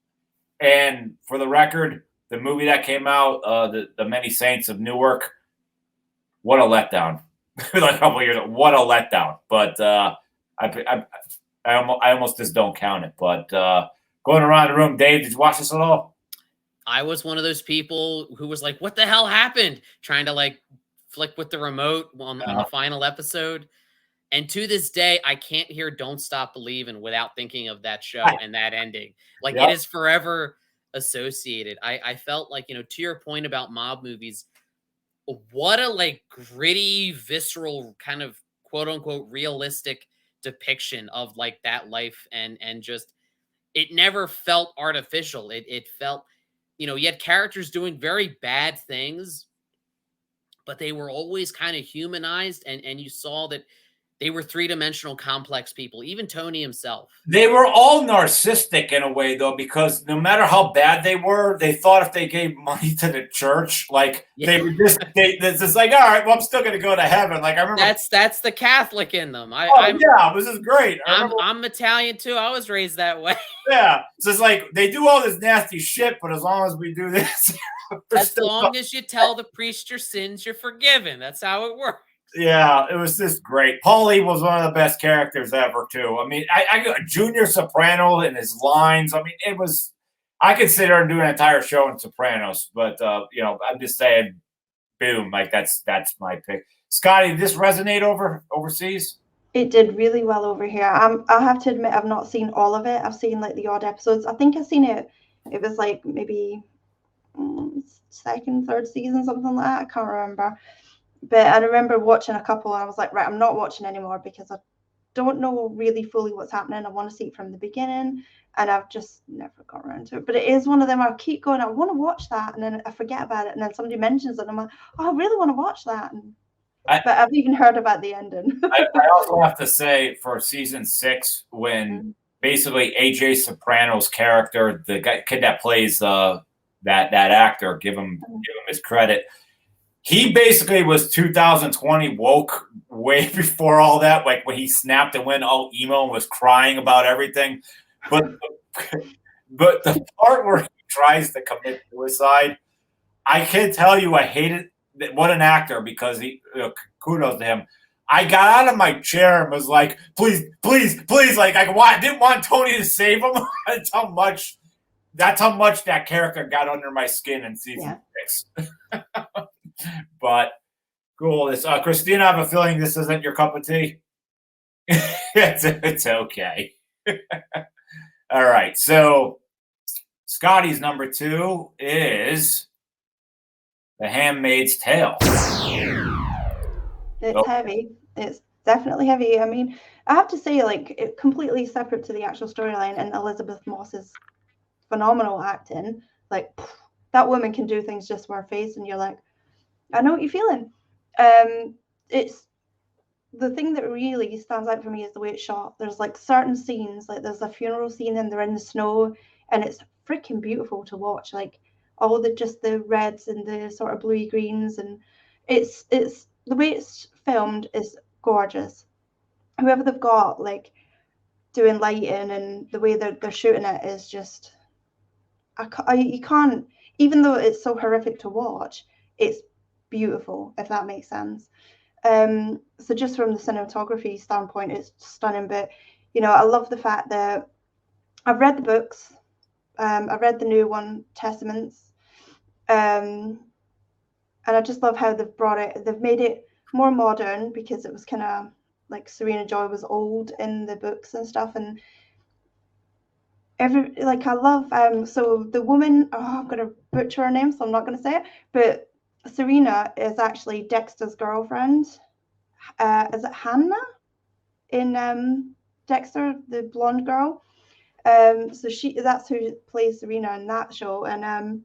And for the record, the movie that came out, the Many Saints of Newark, what a letdown. Like a couple years ago, what a letdown. But I almost just don't count it. But going around the room, Dave, did you watch this at all? I was one of those people who was like, what the hell happened? Trying to like flick with the remote on the final episode. And to this day, I can't hear Don't Stop Believin' without thinking of that show and that ending. Like it is forever associated. I felt like, to your point about mob movies, what a like gritty, visceral kind of quote unquote realistic depiction of like that life and just it never felt artificial. It felt, you had characters doing very bad things, but they were always kind of humanized and you saw that they were three-dimensional complex people, even Tony himself. They were all narcissistic in a way, though, because no matter how bad they were, they thought if they gave money to the church, like they would just, it's just like, all right, well, I'm still going to go to heaven. Like I remember that's the Catholic in them. This is great. I'm Italian too. I was raised that way. Yeah, so it's like they do all this nasty shit, but as long as we do this, as long as you tell the priest your sins, you're forgiven. That's how it works. Yeah, it was just great. Paulie was one of the best characters ever, too. I mean, I got Junior Soprano and his lines. I mean, it was. I could sit there and do an entire show in Sopranos, but I'm just saying, boom, like that's my pick. Scotty, did this resonate overseas? It did really well over here. I have to admit, I've not seen all of it. I've seen like the odd episodes. I think I've seen it. It was like maybe second, third season, something like that. I can't remember. But I remember watching a couple and I was like, right, I'm not watching anymore because I don't know really fully what's happening. I want to see it from the beginning and I've just never got around to it. But it is one of them, I keep going, I want to watch that. And then I forget about it. And then somebody mentions it and I'm like, oh, I really want to watch that. But I've even heard about the ending. I also have to say for season 6, when basically AJ Soprano's character, the kid that plays that actor, give him his credit. He basically was 2020 woke way before all that, like when he snapped and went all emo and was crying about everything. But the part where he tries to commit suicide, I can tell you I hated what an actor because he kudos to him. I got out of my chair and was like, please, like I didn't want Tony to save him. That's how much that character got under my skin in season 6. But cool. Christina, I have a feeling this isn't your cup of tea. It's okay. All right. So Scotty's number 2 is The Handmaid's Tale. It's heavy. It's definitely heavy. I mean, I have to say, like, it completely separate to the actual storyline, and Elizabeth Moss's phenomenal acting. Like, that woman can do things just with her face, and you're like, I know what you're feeling. It's the thing that really stands out for me is the way it's shot. There's like certain scenes, like there's a funeral scene and they're in the snow, and it's freaking beautiful to watch. Like all the reds and the sort of bluey greens, and it's the way it's filmed is gorgeous. Whoever they've got like doing lighting and the way they're shooting it is just you can't, even though it's so horrific to watch, it's beautiful, if that makes sense. So just from the cinematography standpoint, it's stunning. But I love the fact that I've read the books. I've read the new one, Testaments, and I just love how they've made it more modern because it was kind of like Serena Joy was old in the books and stuff. And I love so the woman, I'm gonna butcher her name, so I'm not gonna say it, but Serena is actually Dexter's girlfriend. Is it Hannah in Dexter, the blonde girl? So that's who plays Serena in that show, and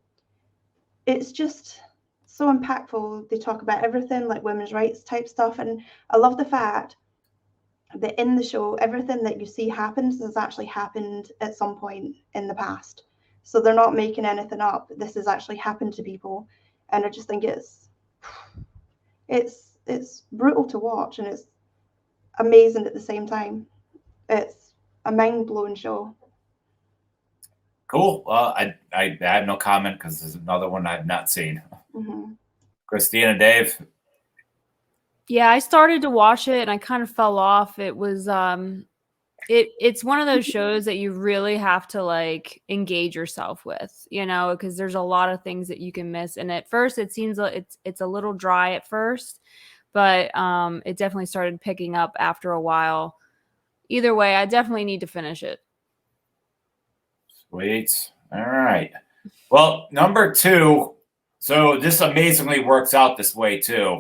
it's just so impactful. They talk about everything, like women's rights type stuff. And I love the fact that in the show, everything that you see happens has actually happened at some point in the past. So they're not making anything up. This has actually happened to people. And I just think it's brutal to watch, and it's amazing at the same time. It's a mind-blowing show. Cool. Well, I have no comment because there's another one I've not seen. Mm-hmm. Christina, Dave. Yeah, I started to watch it and I kind of fell off. It was it's one of those shows that you really have to like engage yourself with, you know, because there's a lot of things that you can miss. And at first it seems like it's a little dry at first, but it definitely started picking up after a while. Either way, I definitely need to finish it. Sweet. All right. Well, number 2. So this amazingly works out this way too.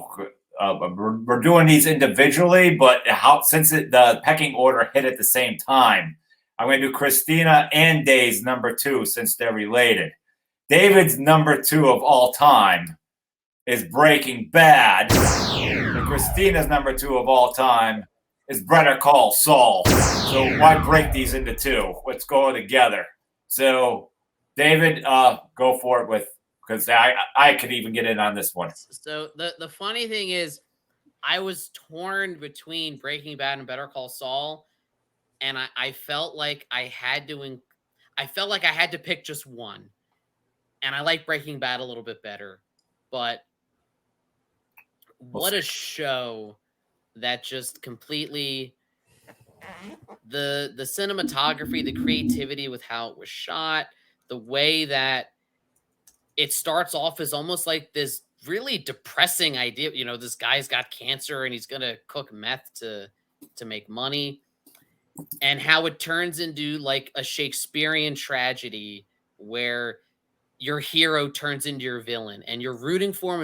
We're doing these individually, but since the pecking order hit at the same time, I'm going to do Christina and Dave's number 2 since they're related. David's number 2 of all time is Breaking Bad, and Christina's number 2 of all time is Better Call Saul. So why break these into 2? Let's go together. So David, go for it because I could even get in on this one. So the funny thing is, I was torn between Breaking Bad and Better Call Saul, and I felt like I had to pick just one. And I like Breaking Bad a little bit better, but what a show that just completely the cinematography, the creativity with how it was shot, the way that it starts off as almost like this really depressing idea. You know, this guy's got cancer and he's going to cook meth to make money, and how it turns into like a Shakespearean tragedy where your hero turns into your villain and you're rooting for him.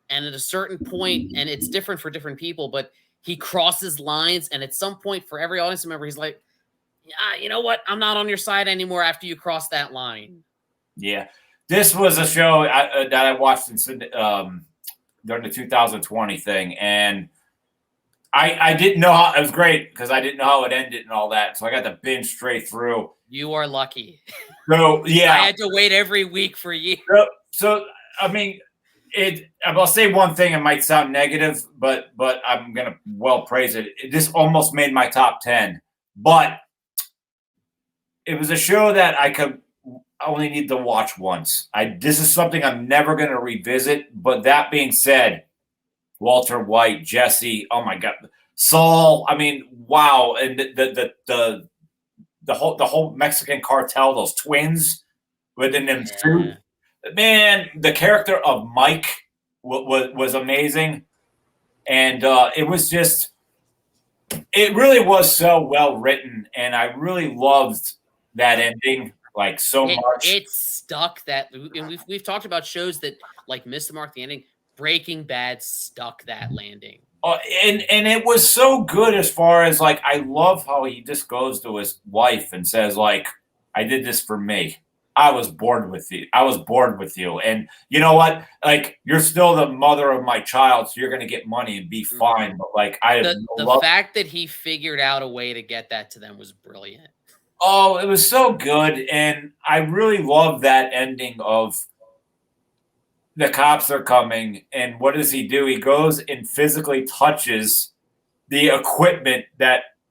And at a certain point, and it's different for different people, but he crosses lines. And at some point for every audience member, he's like, yeah, you know what? I'm not on your side anymore after you cross that line. Yeah. This was a show that I watched during the 2020 thing, and I didn't know how it was great because I didn't know how it ended and all that, so I got to binge straight through. You are lucky. So yeah, I had to wait every week for years. So I mean, I'll say one thing. It might sound negative, but I'm gonna praise it. This almost made my top 10, but it was a show that I only need to watch once. This is something I'm never going to revisit. But that being said, Walter White, Jesse, oh my God, Saul. I mean, wow, and the whole Mexican cartel, those twins within them suit. Man, the character of Mike was amazing, and it really was so well written, and I really loved that ending. Like so much. It stuck that, and we've talked about shows that like missed the mark, the ending. Breaking Bad stuck that landing. And it was so good as far as like, I love how he just goes to his wife and says like, I did this for me. I was bored with you. And you know what? Like, you're still the mother of my child, so you're going to get money and be fine. But like, the fact that he figured out a way to get that to them was brilliant. Oh, it was so good. And I really love that ending of the cops are coming. And what does he do? He goes and physically touches the equipment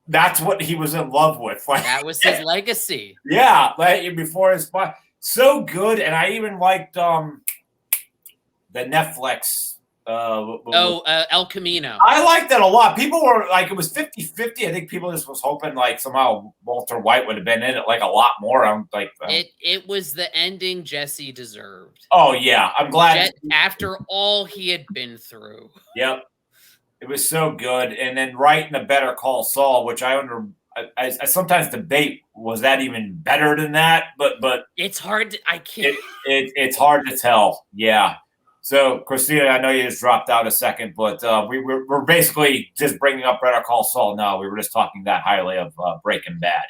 that's what he was in love with. Like, that was his legacy. Yeah. Like before his spot. So good. And I even liked the Netflix. El Camino. I liked that a lot. People were like, it was 50-50. I think people just was hoping like somehow Walter White would have been in it like a lot more. I'm like, it was the ending Jesse deserved. Oh yeah, I'm glad. After all he had been through. Yep, it was so good. And then right in the Better Call Saul, which I sometimes debate, was that even better than that? But it's hard. It's hard to tell. Yeah. So, Christina, I know you just dropped out a second, but we're basically just bringing up Better Call Saul now. We were just talking that highly of Breaking Bad.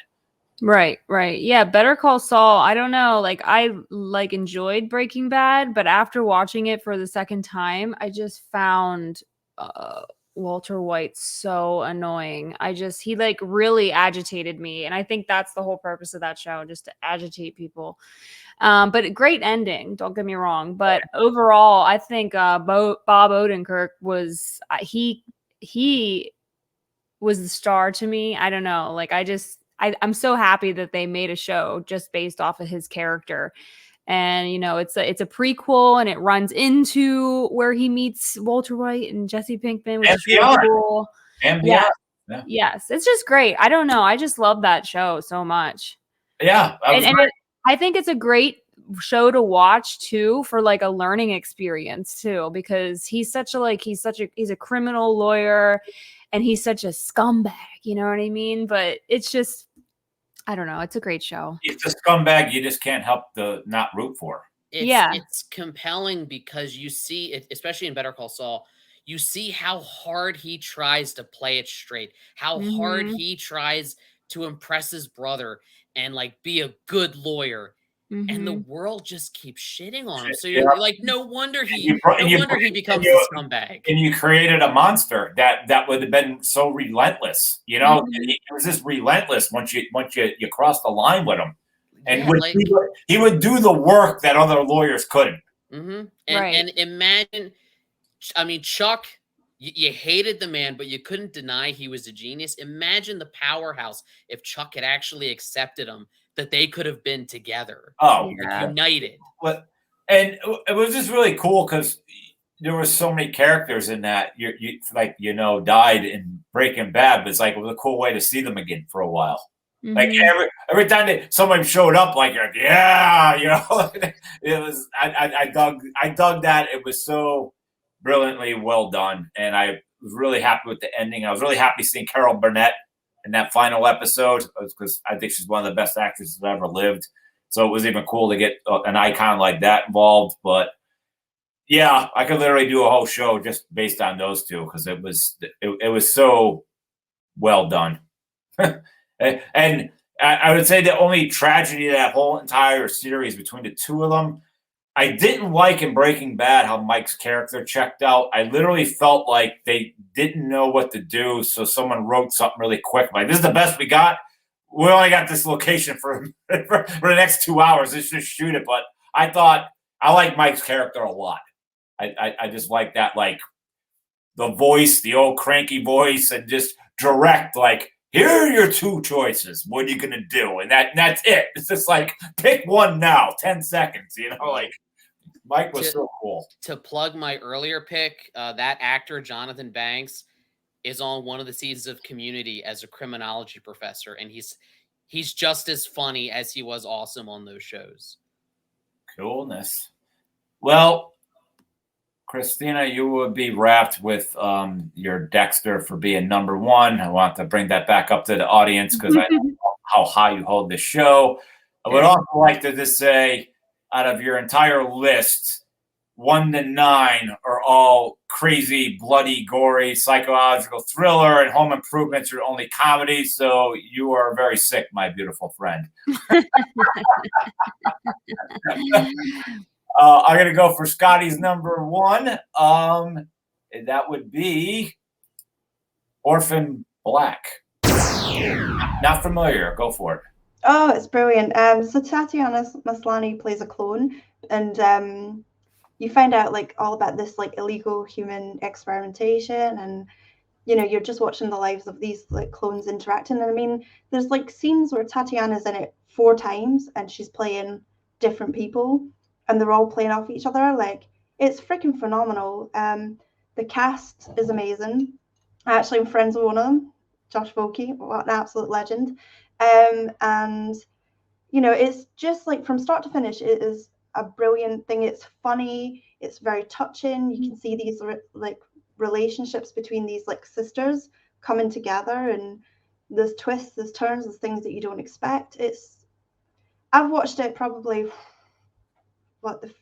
Right, right. Yeah, Better Call Saul. I don't know. Like I enjoyed Breaking Bad, but after watching it for the second time, I just found Walter White so annoying. He like really agitated me, and I think that's the whole purpose of that show, just to agitate people. But a great ending, don't get me wrong. But overall, I think Bob Odenkirk was he was the star to me. I don't know. Like I'm so happy that they made a show just based off of his character. And it's a prequel, and it runs into where he meets Walter White and Jesse Pinkman, which And is really beyond. cool. And Yeah. beyond. Yeah. Yes, it's just great. I don't know. I just love that show so much. Yeah. I think it's a great show to watch too, for like a learning experience too, because he's a criminal lawyer, and he's such a scumbag, you know what I mean? But it's just, I don't know, it's a great show. It's a scumbag you just can't help to not root for. It's compelling because you see it, especially in Better Call Saul, you see how hard he tries to play it straight, how hard he tries to impress his brother and like be a good lawyer. And the world just keeps shitting on him. So you're like, no wonder he becomes a scumbag. And you created a monster that would have been so relentless, It was just relentless once you cross the line with him, and he would do the work that other lawyers couldn't. And imagine, I mean, Chuck, you hated the man, but you couldn't deny he was a genius. Imagine the powerhouse if Chuck had actually accepted him, that they could have been together. United. And it was just really cool because there were so many characters in that died in Breaking Bad, but it's like it was a cool way to see them again for a while. Like every time someone showed up, like it was. I dug that. It was so brilliantly well done, and I was really happy with the ending. I was really happy seeing Carol Burnett in that final episode, because I think she's one of the best actresses that ever lived. So it was even cool to get an icon like that involved. But yeah, I could literally do a whole show just based on those two, because it was so well done. And I would say the only tragedy of that whole entire series between the two of them, I didn't like in Breaking Bad how Mike's character checked out. I literally felt like they didn't know what to do, so someone wrote something really quick. Like, this is the best we got. We only got this location for the next 2 hours. Let's just shoot it. But I like Mike's character a lot. I just like that, like, the voice, the old cranky voice, and just direct, like, here are your two choices. What are you going to do? And that's it. It's just like, pick one now, 10 seconds, like. Mike was so cool. To plug my earlier pick, that actor, Jonathan Banks, is on one of the seasons of Community as a criminology professor, and he's just as funny as he was awesome on those shows. Coolness. Well, Christina, you would be wrapped with your Dexter for being number one. I want to bring that back up to the audience because I know how high you hold the show. I would also like to just say, out of your entire list, 1 to 9 are all crazy, bloody, gory, psychological thriller, and Home Improvements are only comedies. So you are very sick, my beautiful friend. I'm going to go for Scotty's number one. That would be Orphan Black. Not familiar. Go for it. Oh, it's brilliant. So Tatiana Maslany plays a clone, and you find out like all about this like illegal human experimentation, and you're just watching the lives of these like clones interacting. And I mean, there's like scenes where Tatiana's in it 4 times and she's playing different people, and they're all playing off each other. Like, it's freaking phenomenal. The cast is amazing. I actually am friends with one of them, Josh Volke, what an absolute legend. And it's just like from start to finish, it is a brilliant thing. It's funny, it's very touching. You can see these like relationships between these like sisters coming together, and there's twists, there's turns, there's things that you don't expect. I've watched it probably the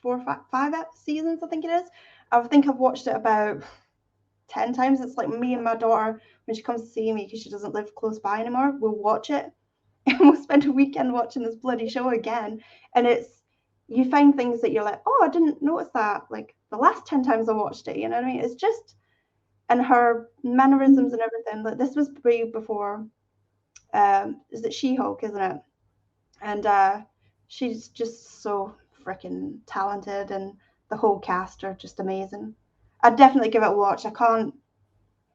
4 or 5 seasons, I think it is. I think I've watched it about 10 times. It's like me and my daughter, when she comes to see me, because she doesn't live close by anymore, we'll watch it and we'll spend a weekend watching this bloody show again. And you find things that you're like, oh, I didn't notice that like the last 10 times I watched it. You know what I mean? It's just, and her mannerisms and everything. Like this was way before, is it She-Hulk, isn't it? And she's just so freaking talented, and the whole cast are just amazing. I'd definitely give it a watch. I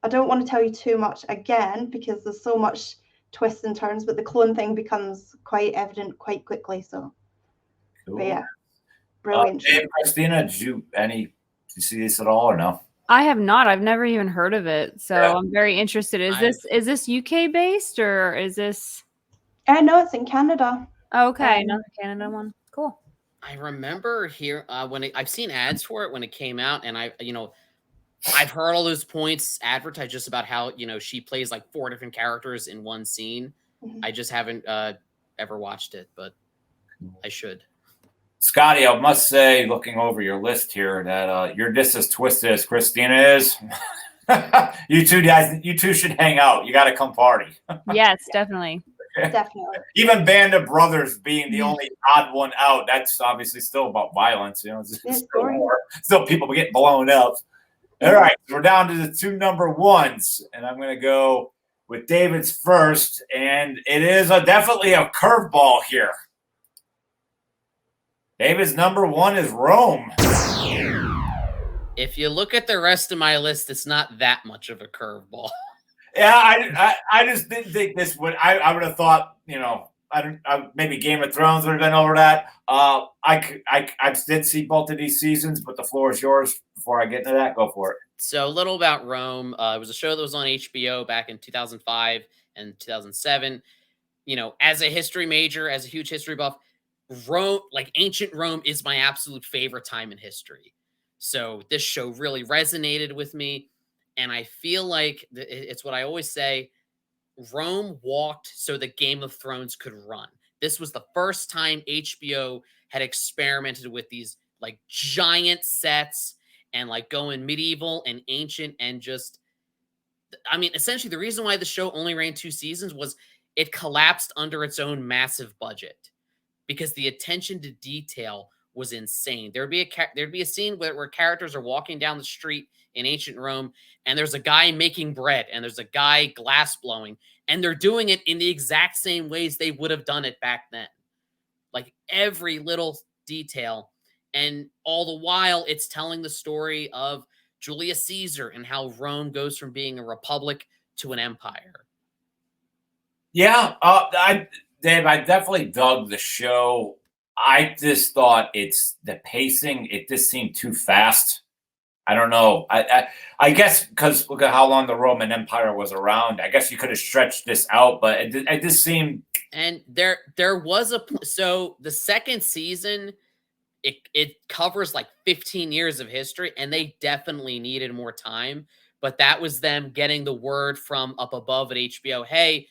don't want to tell you too much again because there's so much twists and turns, but the clone thing becomes quite evident quite quickly. So, Cool. but yeah, brilliant. Hey, Christina, did you see this at all or no? I have not. I've never even heard of it, so Yeah. I'm very interested. Is this UK based or is this? No, it's in Canada. Oh, okay, another Canada one. Cool. I remember here I've seen ads for it when it came out, and I've heard all those points advertised just about how she plays like 4 different characters in one scene. Mhm. I just haven't ever watched it, but I should. Scotty, I must say, looking over your list here, that you're just as twisted as Christina is. You two guys, you two should hang out. You got to come party. Yes, definitely. Definitely. Even Band of Brothers being the only odd one out, that's obviously still about violence. It's still war. Still people get blown up. All right, so we're down to the 2 number ones, and I'm going to go with David's first, and it is definitely a curveball here. David's number 1 is Rome. If you look at the rest of my list, it's not that much of a curveball. Yeah, I just didn't think this would. I would have thought, maybe Game of Thrones would have been over that. I did see both of these seasons, but the floor is yours. Before I get into that, go for it. So a little about Rome. It was a show that was on HBO back in 2005 and 2007. As a history major, as a huge history buff, Rome, like ancient Rome, is my absolute favorite time in history. So this show really resonated with me. And I feel like it's what I always say, Rome walked so that Game of Thrones could run. This was the first time HBO had experimented with these like giant sets and like going medieval and ancient and just, essentially the reason why the show only ran 2 seasons was it collapsed under its own massive budget because the attention to detail was insane. There'd be a scene where characters are walking down the street in ancient Rome, and there's a guy making bread, and there's a guy glass blowing, and they're doing it in the exact same ways they would have done it back then. Like every little detail. And all the while, it's telling the story of Julius Caesar and how Rome goes from being a republic to an empire. Yeah, Dave, I definitely dug the show. I just thought the pacing, it just seemed too fast. I don't know. I guess because look at how long the Roman Empire was around. I guess you could have stretched this out, but it just seemed. And there was so the second season, it covers like 15 years of history, and they definitely needed more time. But that was them getting the word from up above at HBO. Hey,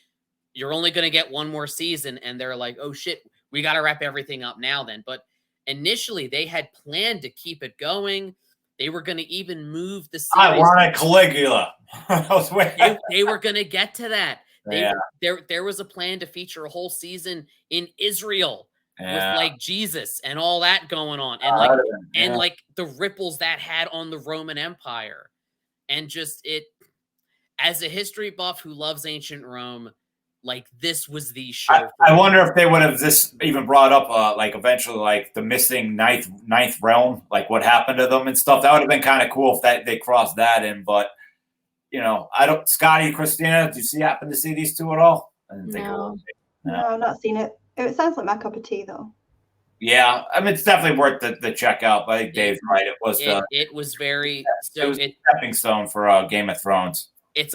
you're only going to get 1 more season, and they're like, oh shit, we got to wrap everything up now. Then, but initially they had planned to keep it going. They were going to even move the series. I wanted Caligula. They were going to get to that. There was a plan to feature a whole season in Israel with like Jesus and all that going on, and like the ripples that had on the Roman Empire, and just it. As a history buff who loves ancient Rome, like this was the show. I wonder if they would have this even brought up, like eventually, like the missing ninth realm, like what happened to them and stuff. That would have been kind of cool if they crossed that in. But I don't. Scotty, Christina, did you happen to see these 2 at all? I didn't think No, I've not seen it. It sounds like my cup of tea, though. Yeah, it's definitely worth the check out. But I think Dave's right. It was. It was very. It was a stepping stone for Game of Thrones. It's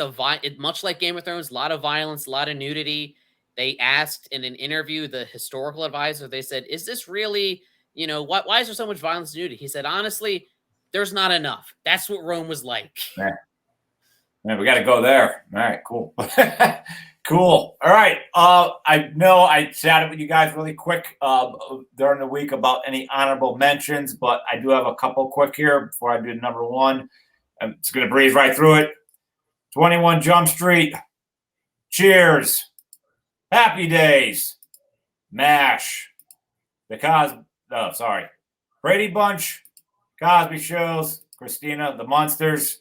much like Game of Thrones, a lot of violence, a lot of nudity. They asked in an interview the historical advisor, they said, is this really, why is there so much violence and nudity? He said, honestly, there's not enough. That's what Rome was like. Man, we got to go there. All right, cool. Cool. All right. I know I chatted with you guys really quick during the week about any honorable mentions, but I do have a couple quick here before I do number 1. I'm just going to breeze right through it. 21 Jump Street, Cheers, Happy Days, MASH, Brady Bunch, Cosby Shows, Christina, The Munsters.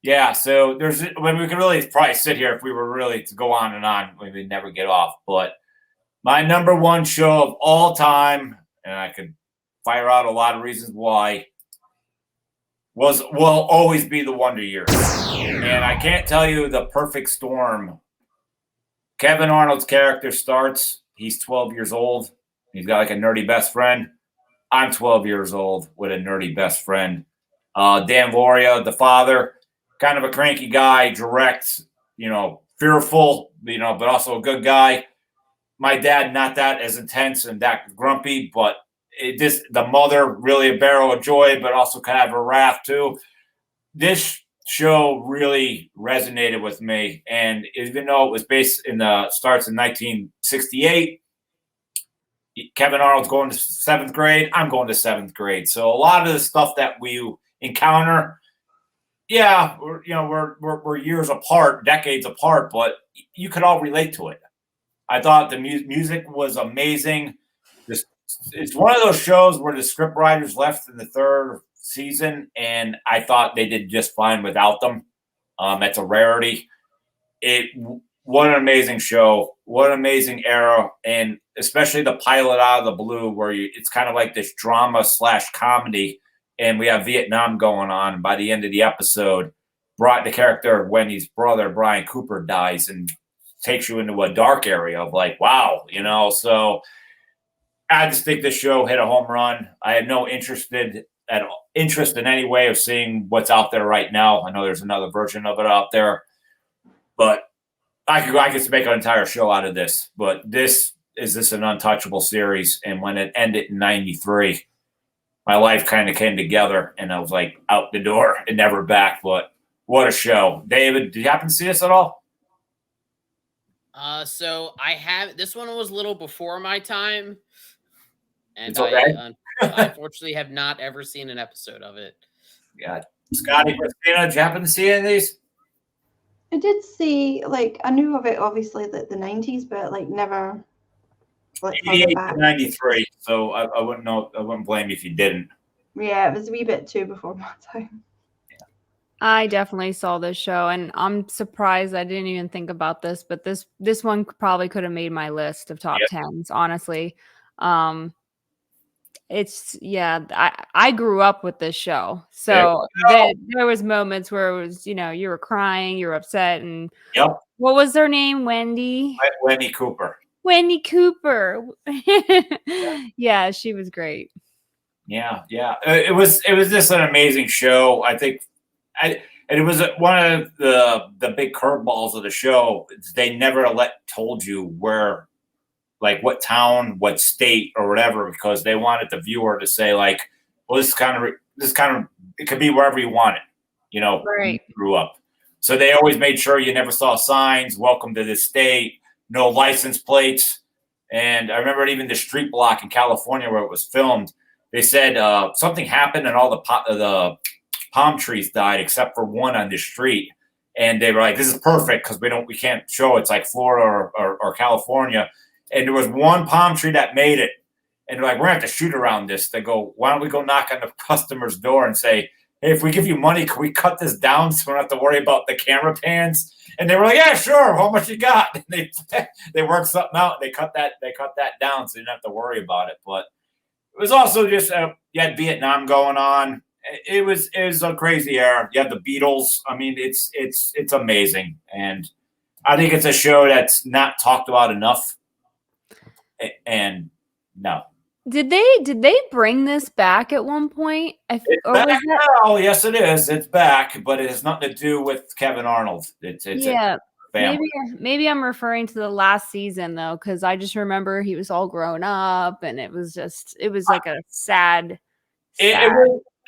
Yeah, so we could really probably sit here if we were really to go on and on. We'd never get off. But my number one show of all time, and I could fire out a lot of reasons why, will always be The Wonder Years. And I can't tell you the perfect storm. Kevin Arnold's character starts. He's 12 years old. He's got like a nerdy best friend. I'm 12 years old with a nerdy best friend. Dan Loria, the father, kind of a cranky guy, direct, fearful, but also a good guy. My dad, not that as intense and that grumpy, but the mother, really a barrel of joy, but also kind of a wrath too. This show really resonated with me, and even though it was starts in 1968, Kevin Arnold's going to 7th grade. I'm going to 7th grade. So a lot of the stuff that we encounter, yeah, we're years apart, decades apart, but you could all relate to it. I thought the music was amazing. It's one of those shows where the script writers left in the 3rd season, and I thought they did just fine without them. That's a rarity. What an amazing show. What an amazing era. And especially the pilot out of the blue where it's kind of like this drama / comedy. And we have Vietnam going on. By the end of the episode, the character Wendy's brother, Brian Cooper, dies and takes you into a dark area of like, wow, So I just think this show hit a home run. I had no interest in any way of seeing what's out there right now. I know there's another version of it out there, but I could make an entire show out of this. But this is an untouchable series. And when it ended in 93, my life kind of came together and I was like out the door and never back. But what a show. David, did you happen to see this at all? So this one was a little before my time. And it's okay. I unfortunately have not ever seen an episode of it. Yeah. Scotty, Christina, did you happen to see any of these? I did see, I knew of it, obviously, the 90s, but, never, 88 to 93, so I wouldn't know. I wouldn't blame you if you didn't. Yeah, it was a wee bit too before my time. Yeah. I definitely saw this show, and I'm surprised I didn't even think about this, but this one probably could have made my list of top 10s, honestly. I grew up with this show, so there was moments where it was, you were crying, you were upset, and what was their name? Wendy Cooper. Wendy Cooper. Yeah, she was great. Yeah. It was just an amazing show. I think, and it was one of the big curveballs of the show. They never told you where. Like what town, what state, or whatever, because they wanted the viewer to say, like, well, this kind of, it could be wherever you want it, Right. You grew up. So they always made sure you never saw signs, welcome to this state, no license plates. And I remember even the street block in California where it was filmed, they said something happened and all the palm trees died except for one on the street. And they were like, this is perfect because we can't show it's like Florida or California. And there was one palm tree that made it. And they're like, we're going to have to shoot around this. They go, why don't we go knock on the customer's door and say, hey, if we give you money, can we cut this down so we don't have to worry about the camera pans? And they were like, yeah, sure. How much you got? And they worked something out. They cut that down so you didn't have to worry about it. But it was also just, you had Vietnam going on. It was a crazy era. You had the Beatles. I mean, it's amazing. And I think it's a show that's not talked about enough. And no. Did they bring this back at one point? Oh, yes, it is. It's back, but it has nothing to do with Kevin Arnold. It's maybe I'm referring to the last season though, because I just remember he was all grown up, and it was like a sad.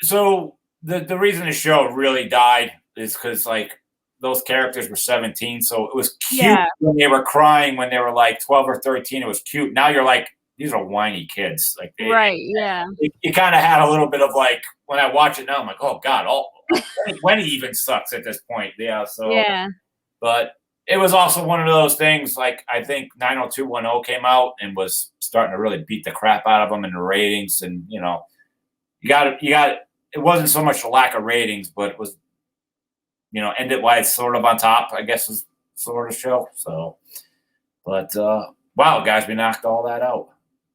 So the reason the show really died is because those characters were 17, so it was cute when they were crying when they were like 12 or 13. It was cute. Now you're like, these are whiny kids. You kind of had a little bit of when I watch it now, I'm like, oh God, Wendy even sucks at this point. Yeah. So, but it was also one of those things, like, I think 90210 came out and was starting to really beat the crap out of them in the ratings. And, you it wasn't so much the lack of ratings, but it was, ended why it's sort of on top, I guess, is sort of show. So, but, wow, guys, we knocked all that out.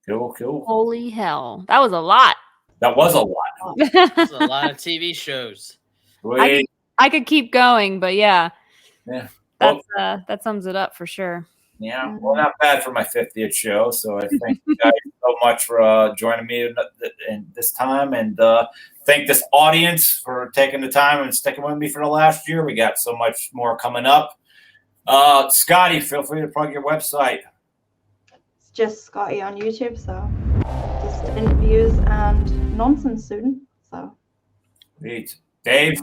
Cool. Holy hell. That was a lot. That was a lot. There's a lot of TV shows. I could keep going, but yeah. Yeah. That's that sums it up for sure. Yeah, well, not bad for my 50th show. So I thank you guys so much for joining me in this time, and thank this audience for taking the time and sticking with me for the last year. We got so much more coming up. Scotty, feel free to plug your website. It's just Scotty on YouTube, so just interviews and nonsense soon. So, Great. Dave.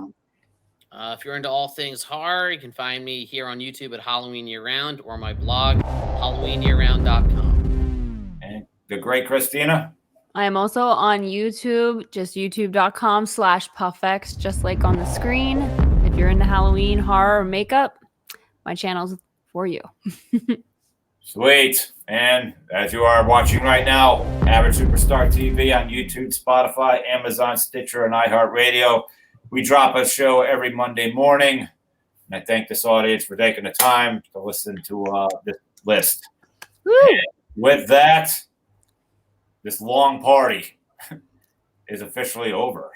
If you're into all things horror, you can find me here on YouTube at Halloween Year Round or my blog, HalloweenYearRound.com. And the great Christina. I am also on YouTube, just youtube.com/puffx, just like on the screen. If you're into Halloween, horror, or makeup, my channel's for you. Sweet. And as you are watching right now, Average Superstar TV on YouTube, Spotify, Amazon, Stitcher, and iHeartRadio. We drop a show every Monday morning. And I thank this audience for taking the time to listen to this list. With that, this long party is officially over.